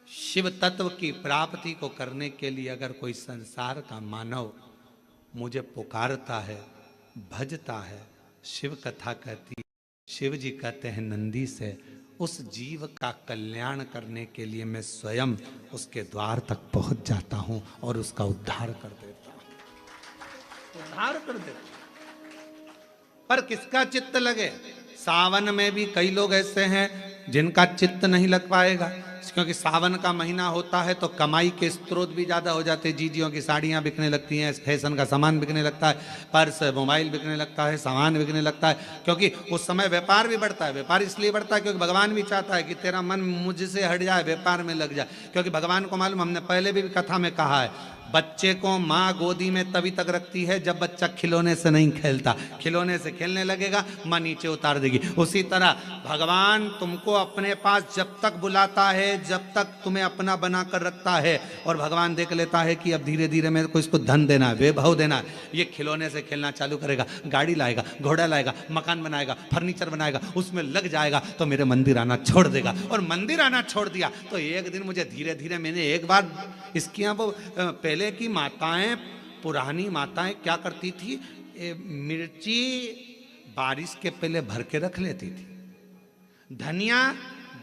शिव तत्व की प्राप्ति को करने के लिए अगर कोई संसार का मानव मुझे पुकारता है, भजता है, शिव कथा कहती है, शिव जी कहते हैं नंदी से, उस जीव का कल्याण करने के लिए मैं स्वयं उसके द्वार तक पहुंच जाता हूं और उसका उद्धार कर देता हूं, उद्धार कर देता हूं। पर किसका चित्त लगे? सावन में भी कई लोग ऐसे हैं जिनका चित्त नहीं लग पाएगा, क्योंकि सावन का महीना होता है तो कमाई के स्रोत भी ज़्यादा हो जाते हैं। जीजियों की साड़ियाँ बिकने लगती हैं, फैशन का सामान बिकने लगता है, पर्स मोबाइल बिकने लगता है, सामान बिकने लगता है, क्योंकि उस समय व्यापार भी बढ़ता है। व्यापार इसलिए बढ़ता है क्योंकि भगवान भी चाहता है कि तेरा मन मुझसे हट जाए, व्यापार में लग जाए। क्योंकि भगवान को मालूम, हमने पहले भी कथा में कहा है, बच्चे को माँ गोदी में तभी तक रखती है जब बच्चा खिलौने से नहीं खेलता। खिलौने से खेलने लगेगा, माँ नीचे उतार देगी। उसी तरह भगवान तुमको अपने पास जब तक बुलाता है, जब तक तुम्हें अपना बना कर रखता है, और भगवान देख लेता है कि अब धीरे धीरे मेरे को इसको धन देना है, वैभव देना है, ये खिलौने से खेलना चालू करेगा, गाड़ी लाएगा, घोड़ा लाएगा, मकान बनाएगा, फर्नीचर बनाएगा, उसमें लग जाएगा तो मेरे मंदिर आना छोड़ देगा। और मंदिर आना छोड़ दिया तो एक दिन मुझे धीरे धीरे, मैंने एक बार इसकी यहाँ वो पहले की माताएं, पुरानी माताएं क्या करती थी, मिर्ची बारिश के पहले भर के रख लेती थी, धनिया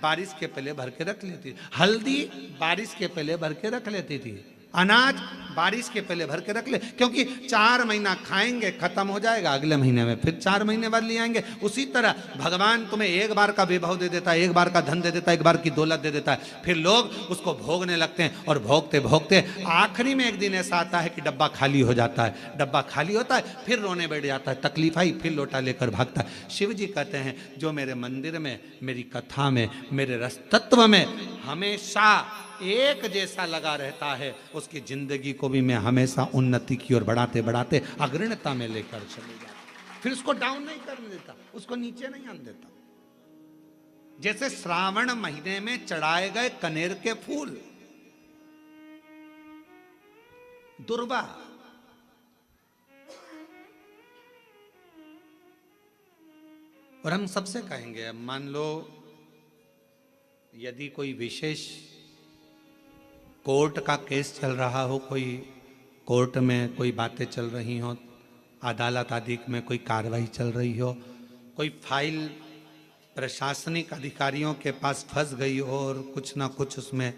बारिश के पहले भर के रख लेती थी, हल्दी बारिश के पहले भर के रख लेती थी, अनाज बारिश के पहले भर के रख ले, क्योंकि 4 महीना खाएंगे, खत्म हो जाएगा, अगले महीने में फिर 4 महीने बाद ले आएंगे। उसी तरह भगवान तुम्हें एक बार का वैभव दे देता है, एक बार का धन दे देता है, एक बार की दौलत दे देता है, फिर लोग उसको भोगने लगते हैं, और भोगते भोगते आखिरी में एक दिन ऐसा आता है कि डब्बा खाली हो जाता है। डब्बा खाली होता है, फिर रोने बैठ जाता है, तकलीफ आई, फिर लोटा लेकर भागता है। शिव जी कहते हैं, जो मेरे मंदिर में, मेरी कथा में, मेरे रस तत्व में हमेशा एक जैसा लगा रहता है, उसकी जिंदगी को भी मैं हमेशा उन्नति की ओर बढ़ाते बढ़ाते अग्रणता में लेकर चले जाता। फिर उसको डाउन नहीं करने देता, उसको नीचे नहीं आने देता। जैसे श्रावण महीने में चढ़ाए गए कनेर के फूल, दुर्वा, और हम सबसे कहेंगे, मान लो यदि कोई विशेष कोर्ट का केस चल रहा हो, कोई कोर्ट में कोई बातें चल रही हो, अदालत आदि में कोई कार्रवाई चल रही हो, कोई फाइल प्रशासनिक अधिकारियों के पास फंस गई हो और कुछ ना कुछ उसमें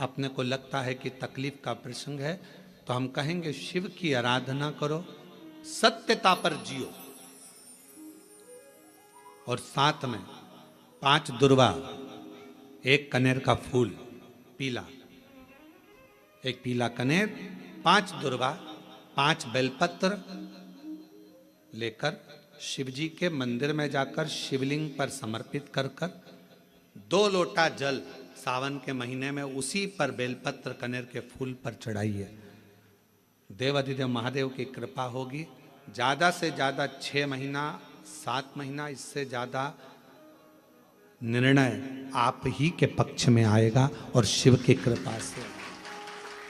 अपने को लगता है कि तकलीफ का प्रसंग है, तो हम कहेंगे शिव की आराधना करो, सत्यता पर जियो, और साथ में 5 दुर्वा, 1 कनेर का फूल पीला, 1 पीला कनेर, 5 दुर्वा, 5 बेलपत्र लेकर शिवजी के मंदिर में जाकर शिवलिंग पर समर्पित कर 2 लोटा जल सावन के महीने में उसी पर बेलपत्र कनेर के फूल पर चढ़ाइए। देवाधिदेव महादेव की कृपा होगी। ज़्यादा से ज़्यादा 6 महीना, 7 महीना, इससे ज़्यादा निर्णय आप ही के पक्ष में आएगा और शिव की कृपा से।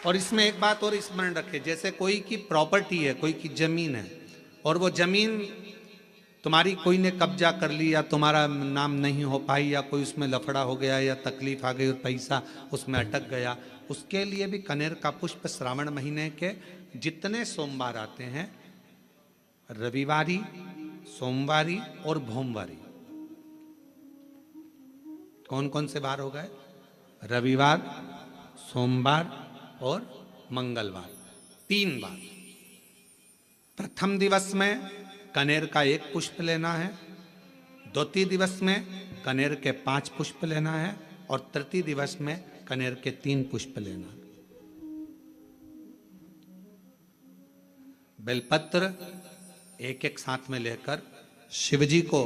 और इसमें एक बात और स्मरण रखें, जैसे कोई की प्रॉपर्टी है, कोई की जमीन है, और वो जमीन तुम्हारी कोई ने कब्जा कर ली, या तुम्हारा नाम नहीं हो पाई, या कोई उसमें लफड़ा हो गया, या तकलीफ आ गई और पैसा उसमें अटक गया, उसके लिए भी कनेर का पुष्प श्रावण महीने के जितने सोमवार आते हैं, रविवारी, सोमवारी और भोमवारी, कौन कौन से बार हो गए? रविवार, सोमवार और मंगलवार, 3 बार। प्रथम दिवस में कनेर का 1 पुष्प लेना है, द्वितीय दिवस में कनेर के 5 पुष्प लेना है, और तृतीय दिवस में कनेर के 3 पुष्प लेना है। बेलपत्र 1-1 साथ में लेकर शिवजी को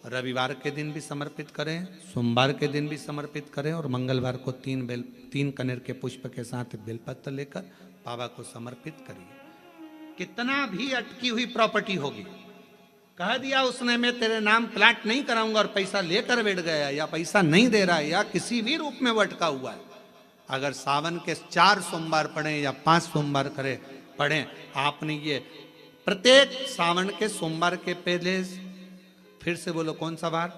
रविवार के दिन भी समर्पित करें, सोमवार के दिन भी समर्पित करें, और मंगलवार को 3 कनेर के पुष्प के साथ बेलपत्र लेकर बाबा को समर्पित करिए। कितना भी अटकी हुई प्रॉपर्टी होगी, कह दिया उसने मैं तेरे नाम प्लाट नहीं कराऊंगा, और पैसा लेकर बैठ गया, या पैसा नहीं दे रहा है, या किसी भी रूप में वो अटका हुआ है, अगर सावन के 4 सोमवार पढ़ें या 5 सोमवार पढ़ें, आपने ये प्रत्येक सावन के सोमवार के पहले, फिर से बोलो कौन सा बार,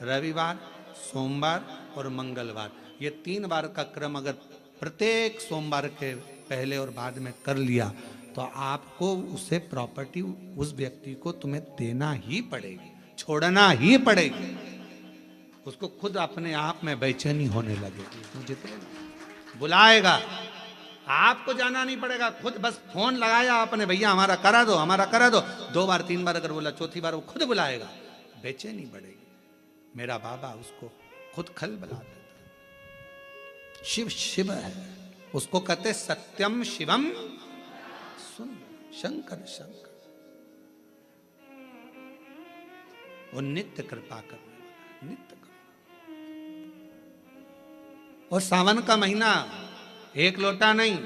रविवार, सोमवार और मंगलवार, ये 3 बार का क्रम अगर प्रत्येक सोमवार के पहले और बाद में कर लिया तो आपको उसे प्रॉपर्टी उस व्यक्ति को तुम्हें देना ही पड़ेगी, छोड़ना ही पड़ेगी। उसको खुद अपने आप में बेचैनी होने लगेगी, मुझे बुलाएगा, आपको जाना नहीं पड़ेगा, खुद बस फोन लगाया आपने, भैया हमारा करा दो, हमारा करा दो, 2 बार 3 बार अगर बोला, चौथी बार वो खुद बुलाएगा, बेचैनी बढ़ेगी। मेरा बाबा उसको खुद खल बुला देता। शिव शिव है, उसको कहते सत्यम शिवम सुन, शंकर शंकर, वो नित्य कृपा करने वाला, नित्य कृपा। और सावन का महीना 1 लोटा नहीं,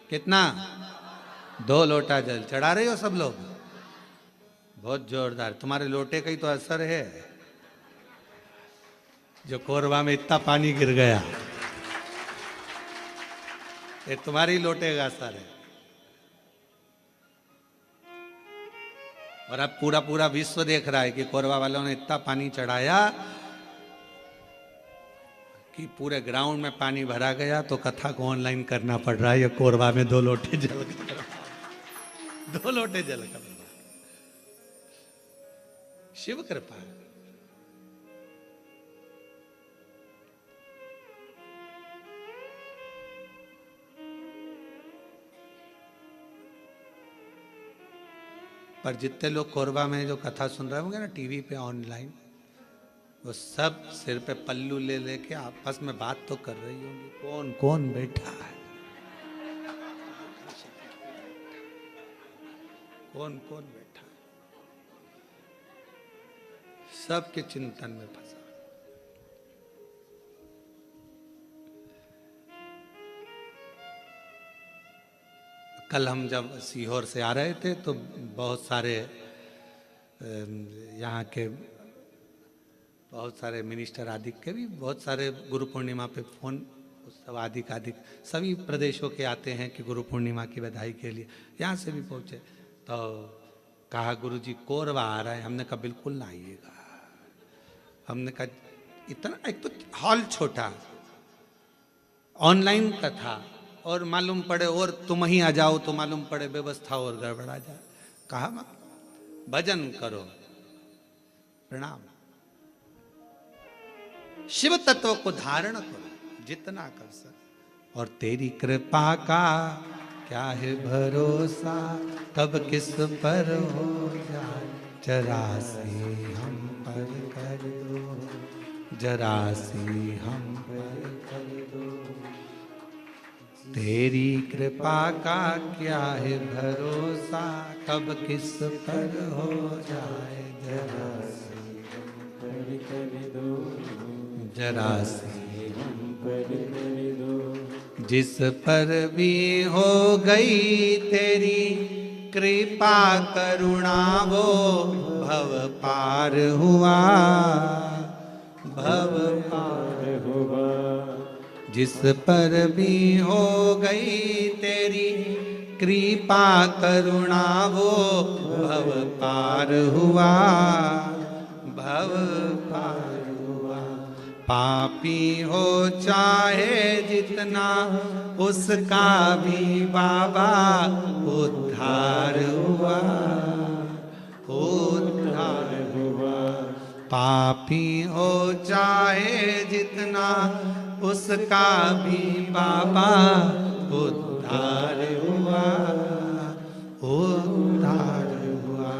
कितना, 2 लोटा जल चढ़ा रहे हो सब लोग, बहुत जोरदार। तुम्हारे लोटे का ही तो असर है, जो कोरबा में इतना पानी गिर गया, ये तुम्हारी लोटे का असर है। और अब पूरा पूरा विश्व देख रहा है कि कोरबा वालों ने इतना पानी चढ़ाया कि पूरे ग्राउंड में पानी भरा गया, तो कथा को ऑनलाइन करना पड़ रहा है, ये कोरबा में 2 लोटे जल कर, 2 लोटे जल कर, शिव कृपा। पर जितने लोग कोरबा में जो कथा सुन रहे होंगे ना टीवी पे ऑनलाइन, वो सब सिर पे पल्लू ले लेके आपस में बात तो कर रही होंगी, कौन कौन बैठा है, कौन कौन बैठा है, सबके चिंतन में फंसा। कल हम जब सीहोर से आ रहे थे तो बहुत सारे यहाँ के बहुत सारे मिनिस्टर आदि के भी बहुत सारे गुरु पूर्णिमा पे फोन, सब आदिक सभी प्रदेशों के आते हैं कि गुरु पूर्णिमा की बधाई के लिए, यहाँ से भी पहुँचे। तो कहा गुरु जी कोरबा आ रहा है, हमने कहा बिल्कुल ना आइएगा। हमने कहा इतना, एक तो हॉल छोटा, ऑनलाइन कथा, और मालूम पड़े और तुम ही आ जाओ तो मालूम पड़े व्यवस्था और गड़बड़ा जाए। कहा भजन करो, प्रणाम, शिव तत्व को धारण करो जितना कर सके, और तेरी कृपा का क्या है भरोसा, कब किस पर हो जाए, जरा से हम पर कर दो, जरा से हम पर कर दो, तेरी कृपा का क्या है भरोसा, कब किस पर हो जाए, जरा से हम पर कर दो, जरा से हम पर कर दो, जिस पर भी हो गई तेरी कृपा करुणा, वो भव पार हुआ, भव पार हुआ, जिस पर भी हो गई तेरी कृपा करुणा, वो भव पार हुआ, भव पार हुआ। पापी हो चाहे जितना, उसका भी बाबा उद्धार हुआ, उद्धार हुआ। पापी हो चाहे जितना, उसका भी बाबा उद्धार हुआ, उद्धार हुआ।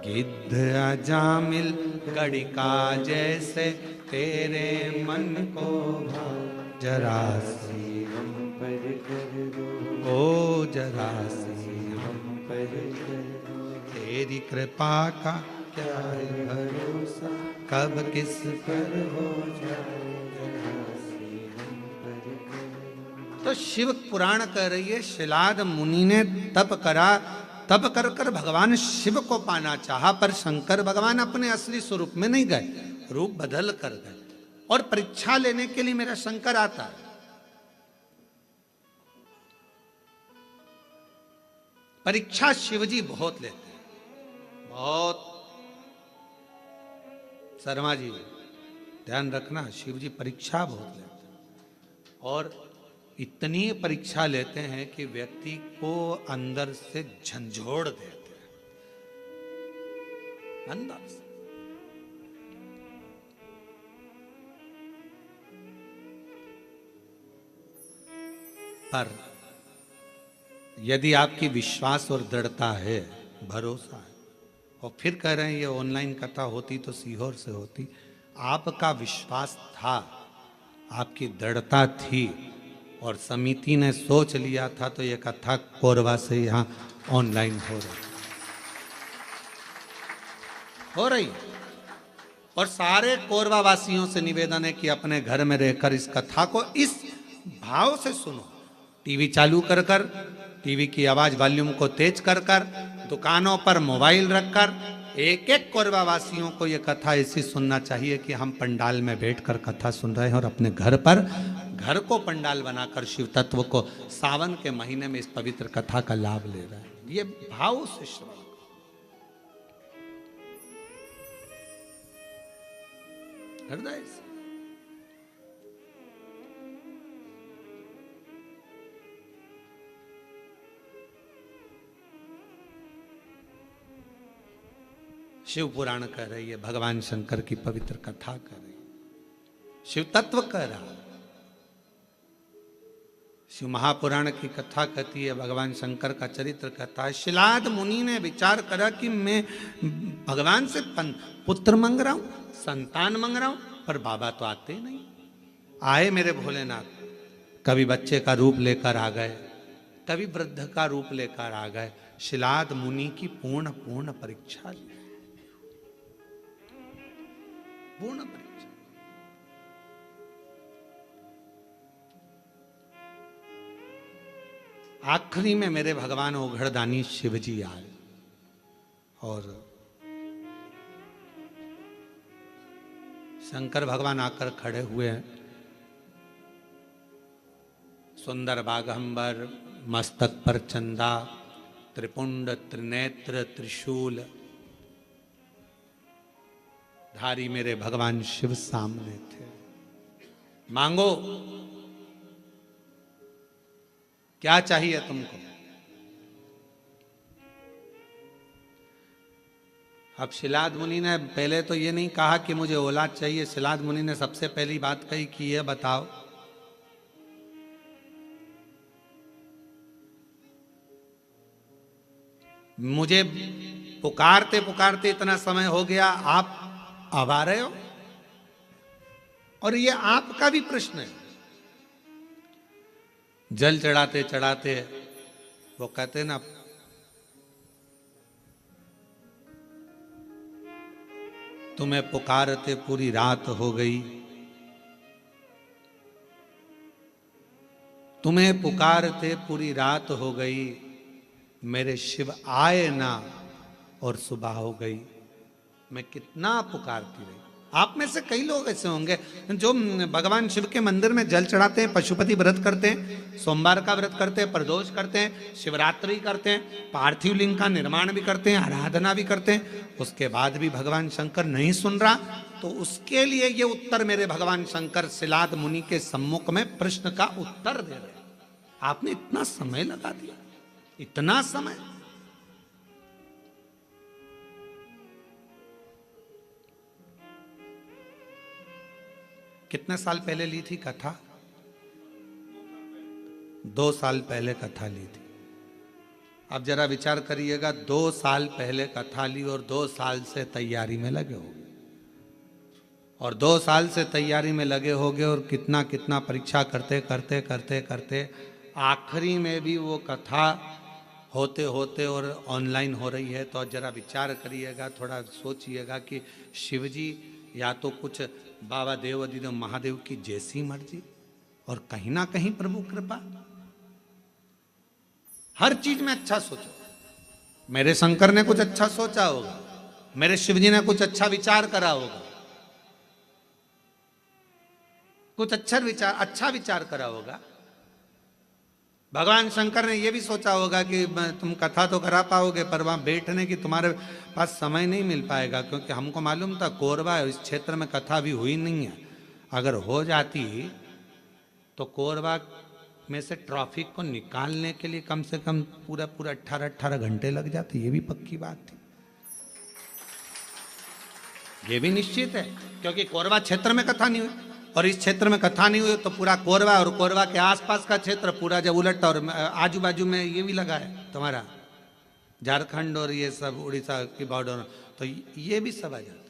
गिद्ध अजामिल गड़िका जैसे तेरे मन को भाव, जरा से हम पर कर दो, ओ जरा से हम पर कर दो, तेरी कृपा का क्या है भरोसा, कब किस पर हो जाए, तो शिव पुराण कह रही है, शिलाद मुनि ने तप करा, तप कर कर भगवान शिव को पाना चाहा, पर शंकर भगवान अपने असली स्वरूप में नहीं गए, रूप बदल कर गए, और परीक्षा लेने के लिए मेरा शंकर आता है। परीक्षा शिवजी बहुत लेते हैं, बहुत। शर्मा जी ध्यान रखना, शिवजी परीक्षा बहुत लेते हैं, और इतनी परीक्षा लेते हैं कि व्यक्ति को अंदर से झंझोड़ देते हैं, अंदर से। पर यदि आपकी विश्वास और दृढ़ता है, भरोसा है, और फिर कह रहे हैं ये ऑनलाइन कथा होती तो सीहोर से होती, आपका विश्वास था, आपकी दृढ़ता थी, और समिति ने सोच लिया था, तो ये कथा कोरबा से यहाँ ऑनलाइन हो रही। और सारे कोरबा वासियों से निवेदन है कि अपने घर में रहकर इस कथा को इस भाव से सुनो। टीवी चालू कर कर, टीवी की आवाज वॉल्यूम को तेज कर कर, दुकानों पर मोबाइल रखकर एक एक कोरबा वासियों को यह कथा ऐसी सुनना चाहिए कि हम पंडाल में बैठकर कथा सुन रहे हैं और अपने घर पर, घर को पंडाल बनाकर शिव तत्व को सावन के महीने में इस पवित्र कथा का लाभ ले रहे हैं। ये भाव से श्रवण, हृदय से। शिव पुराण कह रही है, भगवान शंकर की पवित्र कथा कह रही है, शिव तत्व कह रहा। शिव महापुराण की कथा कहती है, भगवान शंकर का चरित्र कहता है। शिलाद मुनि ने विचार करा कि मैं भगवान से पुत्र मांग रहा हूं, संतान मांग रहा हूं, पर बाबा तो आते नहीं। आए मेरे भोलेनाथ, कभी बच्चे का रूप लेकर आ गए, कभी वृद्ध का रूप लेकर आ गए। शिलाद मुनि की पूर्ण परीक्षा ली, पूर्ण परीक्षा। आखिरी में मेरे भगवान ओघड़दानी शिवजी आए और शंकर भगवान आकर खड़े हुए हैं। सुंदर बागंबर, मस्तक पर चंदा, त्रिपुंड त्रिनेत्र त्रिशूल धारी मेरे भगवान शिव सामने थे। मांगो, क्या चाहिए तुमको? अब शिलाद मुनि ने पहले तो ये नहीं कहा कि मुझे औलाद चाहिए। शिलाद मुनि ने सबसे पहली बात कही कि ये बताओ, मुझे पुकारते पुकारते इतना समय हो गया, आप अब आ रहे हो? और ये आपका भी प्रश्न है। जल चढ़ाते चढ़ाते वो कहते ना, तुम्हें पुकारते पूरी रात हो गई, तुम्हें पुकारते पूरी रात हो गई, मेरे शिव आए ना और सुबह हो गई। मैं कितना पुकारती रही। आप में से कई लोग ऐसे होंगे जो भगवान शिव के मंदिर में जल चढ़ाते हैं, पशुपति व्रत करते हैं, सोमवार का व्रत करते हैं, प्रदोष करते हैं, शिवरात्रि करते हैं, पार्थिव लिंग का निर्माण भी करते हैं, आराधना भी करते हैं। उसके बाद भी भगवान शंकर नहीं सुन रहा, तो उसके लिए ये उत्तर मेरे भगवान शंकर शिलाद मुनि के सम्मुख में प्रश्न का उत्तर दे रहे। आपने इतना समय लगा दिया, इतना समय। कितने साल पहले ली थी कथा? 2 साल पहले कथा ली थी। अब जरा विचार करिएगा, 2 साल पहले कथा ली और 2 साल से तैयारी में लगे होगे, और 2 साल से तैयारी में लगे होगे, और कितना कितना परीक्षा करते करते करते करते आखिरी में भी वो कथा होते होते और ऑनलाइन हो रही है। तो जरा विचार करिएगा, थोड़ा सोचिएगा कि शिवजी या तो कुछ बाबा देव अधिदेव महादेव की जैसी मर्जी, और कहीं ना कहीं प्रभु कृपा। हर चीज में अच्छा सोचो। मेरे शंकर ने कुछ अच्छा सोचा होगा, मेरे शिवजी ने कुछ अच्छा विचार करा होगा, कुछ अच्छा विचार करा होगा। भगवान शंकर ने यह भी सोचा होगा कि तुम कथा तो करा पाओगे पर वहां बैठने की तुम्हारे पास समय नहीं मिल पाएगा, क्योंकि हमको मालूम था कोरबा इस क्षेत्र में कथा भी हुई नहीं है। अगर हो जाती तो कोरबा में से ट्रैफिक को निकालने के लिए कम से कम पूरा 18 घंटे लग जाते। ये भी पक्की बात थी, ये भी निश्चित है, क्योंकि कोरबा क्षेत्र में कथा नहीं हुई और इस क्षेत्र में कथा नहीं हुई तो पूरा कोरबा और कोरबा के आसपास का क्षेत्र पूरा जब उलटता और आजू बाजू में ये भी लगा है तुम्हारा झारखंड और ये सब उड़ीसा की बॉर्डर, तो ये भी सब आ जाता।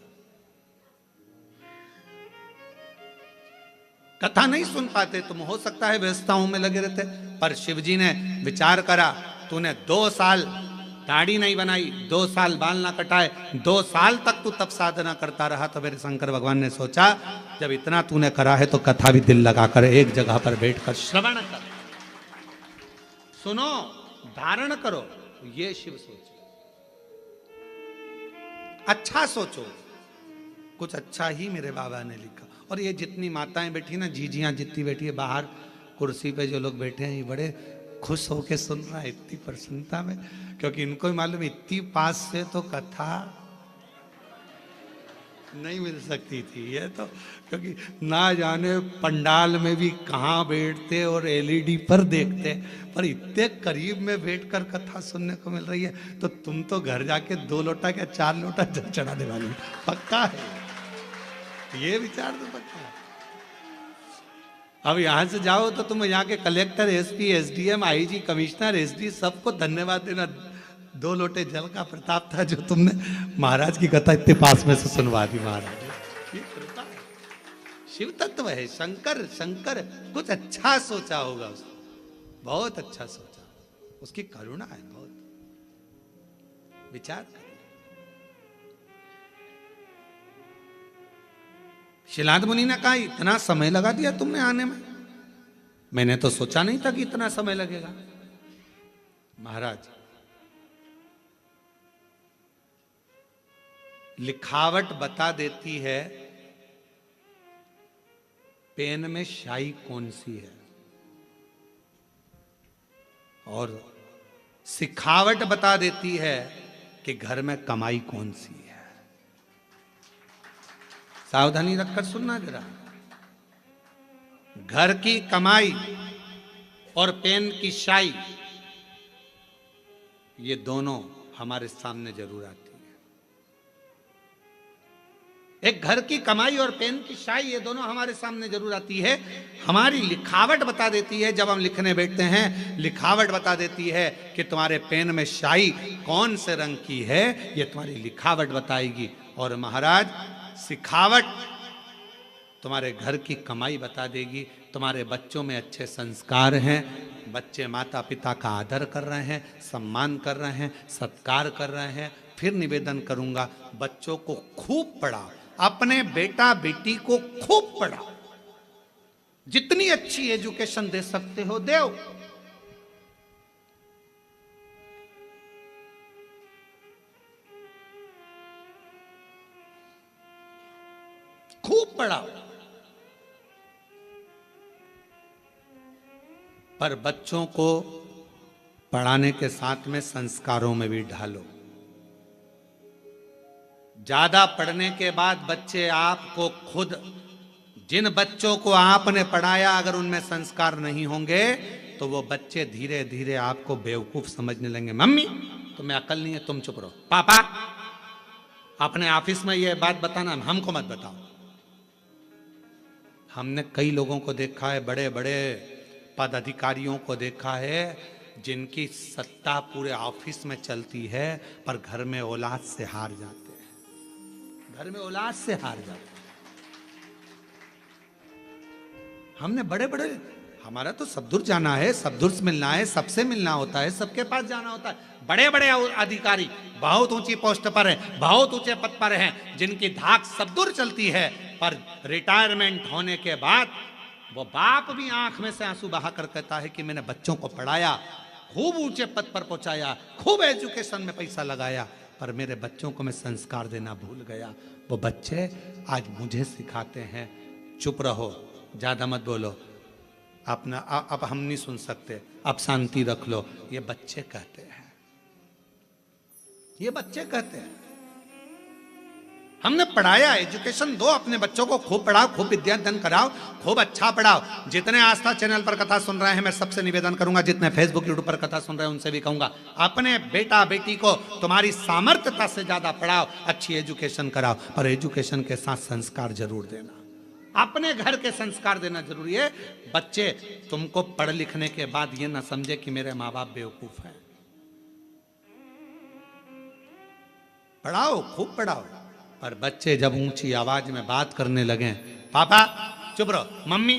कथा नहीं सुन पाते तुम, हो सकता है व्यवस्थाओं में लगे रहते, पर शिव जी ने विचार करा, तूने 2 साल दाढ़ी नहीं बनाई, 2 साल बाल ना कटाए, 2 साल तक तू तप साधना करता रहा, तो मेरे शंकर भगवान ने सोचा जब इतना तूने करा है तो कथा भी दिल लगाकर एक जगह पर बैठकर श्रवण कर, सुनो, धारण करो। ये शिव सोच, अच्छा सोचो, कुछ अच्छा ही मेरे बाबा ने लिखा। और ये जितनी माताएं बैठी ना, जीजियां जितनी बैठी है बाहर कुर्सी पे, जो लोग बैठे हैं ये बड़े खुश होके सुन रहा है इतनी प्रसन्नता में, क्योंकि इनको ही मालूम इतनी पास से तो कथा नहीं मिल सकती थी ये तो, क्योंकि ना जाने पंडाल में भी कहाँ बैठते और एलईडी पर देखते, पर इतने करीब में बैठकर कथा सुनने को मिल रही है, तो तुम तो घर जाके 2 लोटा क्या 4 लोटा जल चढ़ाने वाली, पक्का है ये विचार तो पक्का है। अब यहां से जाओ तो तुम यहाँ के collector, SP, SDM, IG, commissioner, SD सबको धन्यवाद देना, 2 लोटे जल का प्रताप था जो तुमने महाराज की कथा इतने पास में से सुनवा दी। महाराज ये कृपा है, शिव तत्व है। शंकर शंकर कुछ अच्छा सोचा होगा उसने, बहुत अच्छा सोचा, उसकी करुणा है बहुत, विचार कर। शिलाद मुनि ने कहा इतना समय लगा दिया तुमने आने में, मैंने तो सोचा नहीं था कि इतना समय लगेगा। महाराज लिखावट बता देती है पेन में शाई कौन सी है, और सिखावट बता देती है कि घर में कमाई कौन सी है। सावधानी रखकर सुनना जरा, घर की कमाई और पेन की शाई, ये दोनों हमारे सामने जरूर आती है। एक घर की कमाई और पेन की शाई, ये दोनों हमारे सामने जरूर आती है। हमारी लिखावट बता देती है, जब हम लिखने बैठते हैं लिखावट बता देती है कि तुम्हारे पेन में शाई कौन से रंग की है, ये तुम्हारी लिखावट बताएगी। और महाराज सिखावट तुम्हारे घर की कमाई बता देगी। तुम्हारे बच्चों में अच्छे संस्कार हैं, बच्चे माता पिता का आदर कर रहे हैं, सम्मान कर रहे हैं, सत्कार कर रहे हैं। फिर निवेदन करूंगा, बच्चों को खूब पढ़ाओ, अपने बेटा बेटी को खूब पढ़ाओ, जितनी अच्छी एजुकेशन दे सकते हो दो। खूब पढ़ाओ, पर बच्चों को पढ़ाने के साथ में संस्कारों में भी ढालो। ज्यादा पढ़ने के बाद बच्चे आपको खुद, जिन बच्चों को आपने पढ़ाया अगर उनमें संस्कार नहीं होंगे तो वो बच्चे धीरे धीरे आपको बेवकूफ समझने लगेंगे। मम्मी तुम्हें अकल नहीं है, तुम चुप रहो। पापा अपने ऑफिस में ये बात बताना, हमको मत बताओ। हमने कई लोगों को देखा है, बड़े बड़े पद अधिकारियों को देखा है जिनकी सत्ता पूरे ऑफिस में चलती है पर घर में औलाद से हार जाते हैं, घर में औलाद से हार जाते हैं। हमने बड़े बड़े, हमारा तो सब दूर जाना है, सब दूर से मिलना है, सबसे मिलना होता है, सबके पास जाना होता है। बड़े बड़े अधिकारी बहुत ऊंची पोस्ट पर हैं, बहुत ऊंचे पद पर हैं, जिनकी धाक सब दूर चलती है, पर रिटायरमेंट होने के बाद वो बाप भी आंख में से आंसू बहाकर कहता है कि मैंने बच्चों को पढ़ाया, खूब ऊंचे पद पर पहुंचाया, खूब एजुकेशन में पैसा लगाया, पर मेरे बच्चों को मैं संस्कार देना भूल गया। वो बच्चे आज मुझे सिखाते हैं चुप रहो, ज्यादा मत बोलो, अपना अब हम नहीं सुन सकते, अब शांति रख लो। ये बच्चे कहते हैं, ये बच्चे कहते हैं। हमने पढ़ाया, एजुकेशन दो अपने बच्चों को, खूब पढ़ाओ, खूब विद्यादान कराओ, खूब अच्छा पढ़ाओ। जितने आस्था चैनल पर कथा सुन रहे हैं, मैं सबसे निवेदन करूंगा, जितने फेसबुक यूट्यूब पर कथा सुन रहे हैं उनसे भी कहूंगा, अपने बेटा बेटी को तुम्हारी सामर्थ्यता से ज्यादा पढ़ाओ, अच्छी एजुकेशन कराओ, पर एजुकेशन के साथ संस्कार जरूर देना। अपने घर के संस्कार देना जरूरी है। बच्चे तुमको पढ़ लिखने के बाद ये ना समझे कि मेरे माँ बाप बेवकूफ हैं। पढ़ाओ, खूब पढ़ाओ, पर बच्चे जब ऊंची आवाज में बात करने लगे, पापा चुप रहो, मम्मी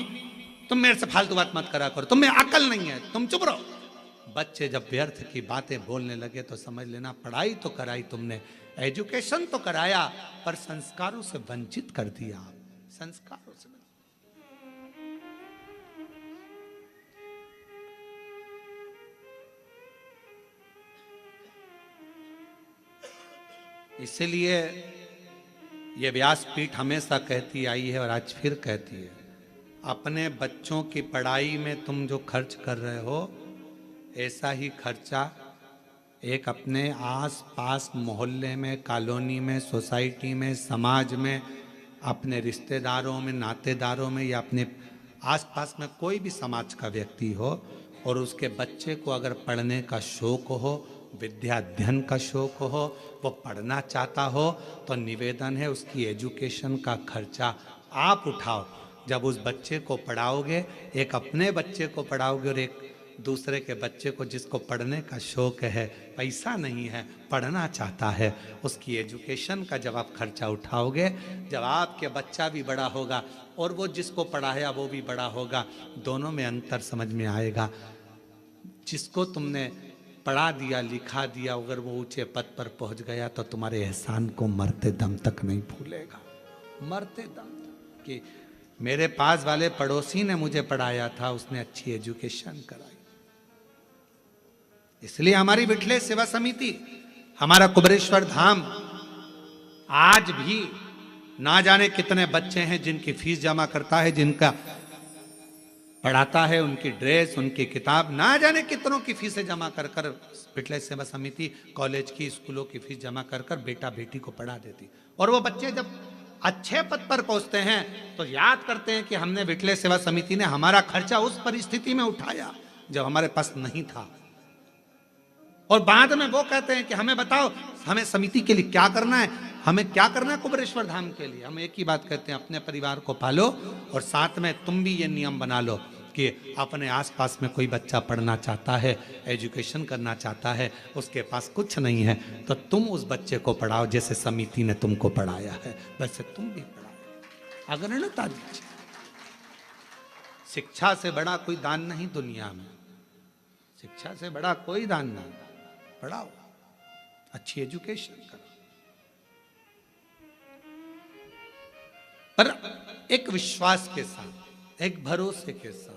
तुम मेरे से फालतू बात मत करा करो, तुम्हें अकल नहीं है, तुम चुप रहो। बच्चे जब व्यर्थ की बातें बोलने लगे तो समझ लेना पढ़ाई तो कराई तुमने, एजुकेशन तो कराया, पर संस्कारों से वंचित कर दिया। संस्कारों से इसीलिए ये व्यासपीठ हमेशा कहती आई है और आज फिर कहती है, अपने बच्चों की पढ़ाई में तुम जो खर्च कर रहे हो, ऐसा ही खर्चा एक अपने आस पास मोहल्ले में, कॉलोनी में, सोसाइटी में, समाज में, अपने रिश्तेदारों में, नातेदारों में, या अपने आसपास में कोई भी समाज का व्यक्ति हो और उसके बच्चे को अगर पढ़ने का शौक हो, विद्या अध्ययन का शौक हो, वो पढ़ना चाहता हो, तो निवेदन है उसकी एजुकेशन का खर्चा आप उठाओ। जब उस बच्चे को पढ़ाओगे, एक अपने बच्चे को पढ़ाओगे और एक दूसरे के बच्चे को जिसको पढ़ने का शौक है, पैसा नहीं है, पढ़ना चाहता है, उसकी एजुकेशन का जब आप खर्चा उठाओगे, जब आपके बच्चा भी बड़ा होगा और वो जिसको पढ़ाया वो भी बड़ा होगा, दोनों में अंतर समझ में आएगा। जिसको तुमने पढ़ा दिया, लिखा दिया, अगर वो ऊंचे पद पर पहुंच गया तो तुम्हारे एहसान को मरते दम तक नहीं भूलेगा। मरते दम तक कि मेरे पास वाले पड़ोसी ने मुझे पढ़ाया था, उसने अच्छी एजुकेशन कराई। इसलिए हमारी विठले सेवा समिति, हमारा कुबरेश्वर धाम आज भी ना जाने कितने बच्चे हैं जिनकी फीस जमा करता है, जिनका पढ़ाता है, उनकी ड्रेस, उनकी किताब, ना जाने कितनों की फीसें जमा कर कर विठले सेवा समिति कॉलेज की, स्कूलों की फीस जमा कर कर बेटा बेटी को पढ़ा देती। और वो बच्चे जब अच्छे पद पर पहुंचते हैं तो याद करते हैं कि हमने विठले सेवा समिति ने हमारा खर्चा उस परिस्थिति में उठाया जब हमारे पास नहीं था। और बाद में वो कहते हैं कि हमें बताओ, हमें समिति के लिए क्या करना है, हमें क्या करना है कुबरेश्वर धाम के लिए। हम एक ही बात कहते हैं, अपने परिवार को पालो और साथ में तुम भी ये नियम बना लो कि अपने आसपास में कोई बच्चा पढ़ना चाहता है, एजुकेशन करना चाहता है, उसके पास कुछ नहीं है, तो तुम उस बच्चे को पढ़ाओ जैसे समिति ने तुमको पढ़ाया है, वैसे तुम भी पढ़ाओ। अग्रणता दीजिए। शिक्षा से बड़ा कोई दान नहीं दुनिया में, शिक्षा से बड़ा कोई दान नहीं। पढ़ाओ, अच्छी एजुकेशन करो, पर एक विश्वास के साथ, एक भरोसे के साथ।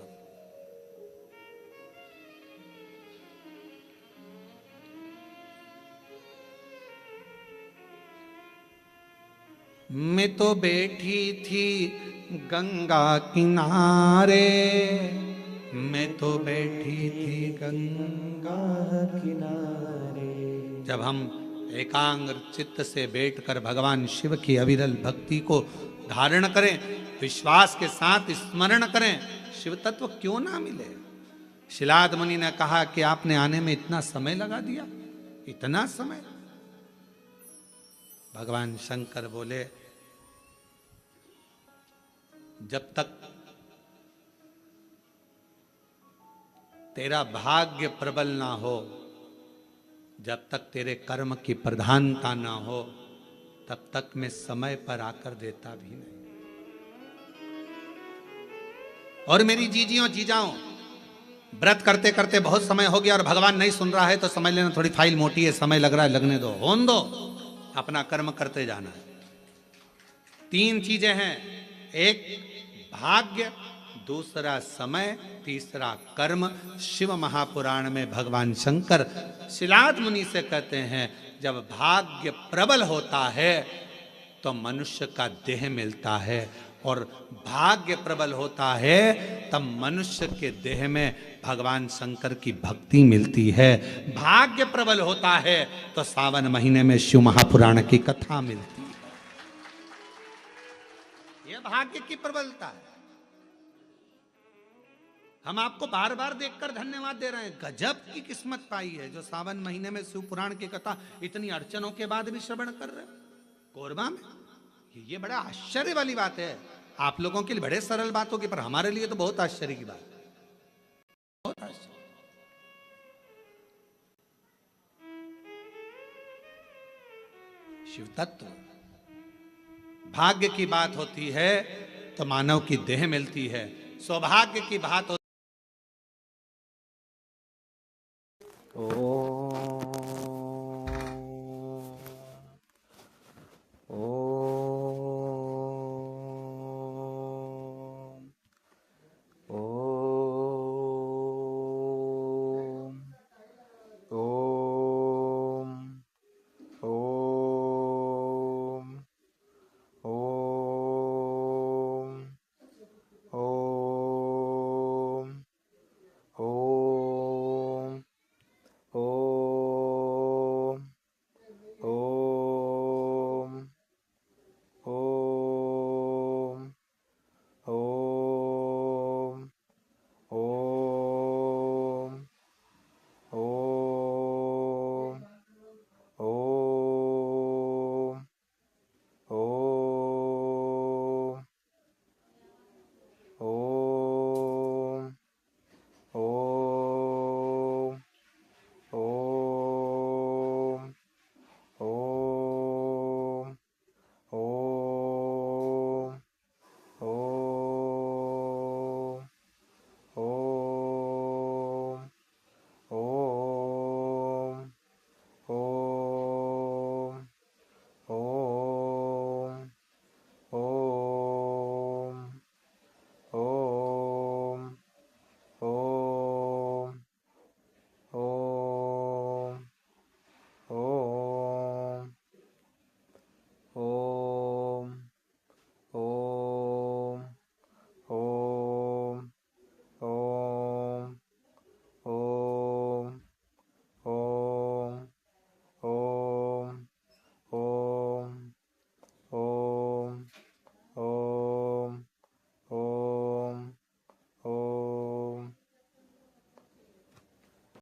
मैं तो बैठी थी गंगा किनारे, मैं तो बैठी थी गंगा किनारे। जब हम एकाग्र चित्त से बैठकर भगवान शिव की अविरल भक्ति को धारण करें, विश्वास के साथ स्मरण करें, शिव तत्व क्यों ना मिले। शिलाद मुनि ने कहा कि आपने आने में इतना समय लगा दिया, इतना समय। भगवान शंकर बोले, जब तक तेरा भाग्य प्रबल ना हो, जब तक तेरे कर्म की प्रधानता ना हो, तब तक मैं समय पर आकर देता भी नहीं। और मेरी जीजियों जीजाओं, व्रत करते करते बहुत समय हो गया और भगवान नहीं सुन रहा है तो समझ लेना थोड़ी फाइल मोटी है, समय लग रहा है, लगने दो, होने दो, अपना कर्म करते जाना है। 3 चीजें हैं, एक भाग्य, दूसरा समय, तीसरा कर्म। शिव महापुराण में भगवान शंकर शिलाद मुनि से कहते हैं, जब भाग्य प्रबल होता है तो मनुष्य का देह मिलता है और भाग्य प्रबल होता है तब मनुष्य के देह में भगवान शंकर की भक्ति मिलती है। भाग्य प्रबल होता है तो सावन महीने में शिव महापुराण की कथा मिलती है। यह भाग्य की प्रबलता है। हम आपको बार बार देखकर धन्यवाद दे रहे हैं। गजब की किस्मत पाई है जो सावन महीने में शिव पुराण की कथा इतनी अड़चनों के बाद भी श्रवण कर रहे हैं कोरबा में। ये बड़ा आश्चर्य वाली बात है। आप लोगों के लिए बड़े सरल बातों की, पर हमारे लिए तो बहुत आश्चर्य की बात है। बहुत आश्चर्य। शिव तत्व भाग्य की बात होती है तो मानव की देह मिलती है। सौभाग्य की बात होती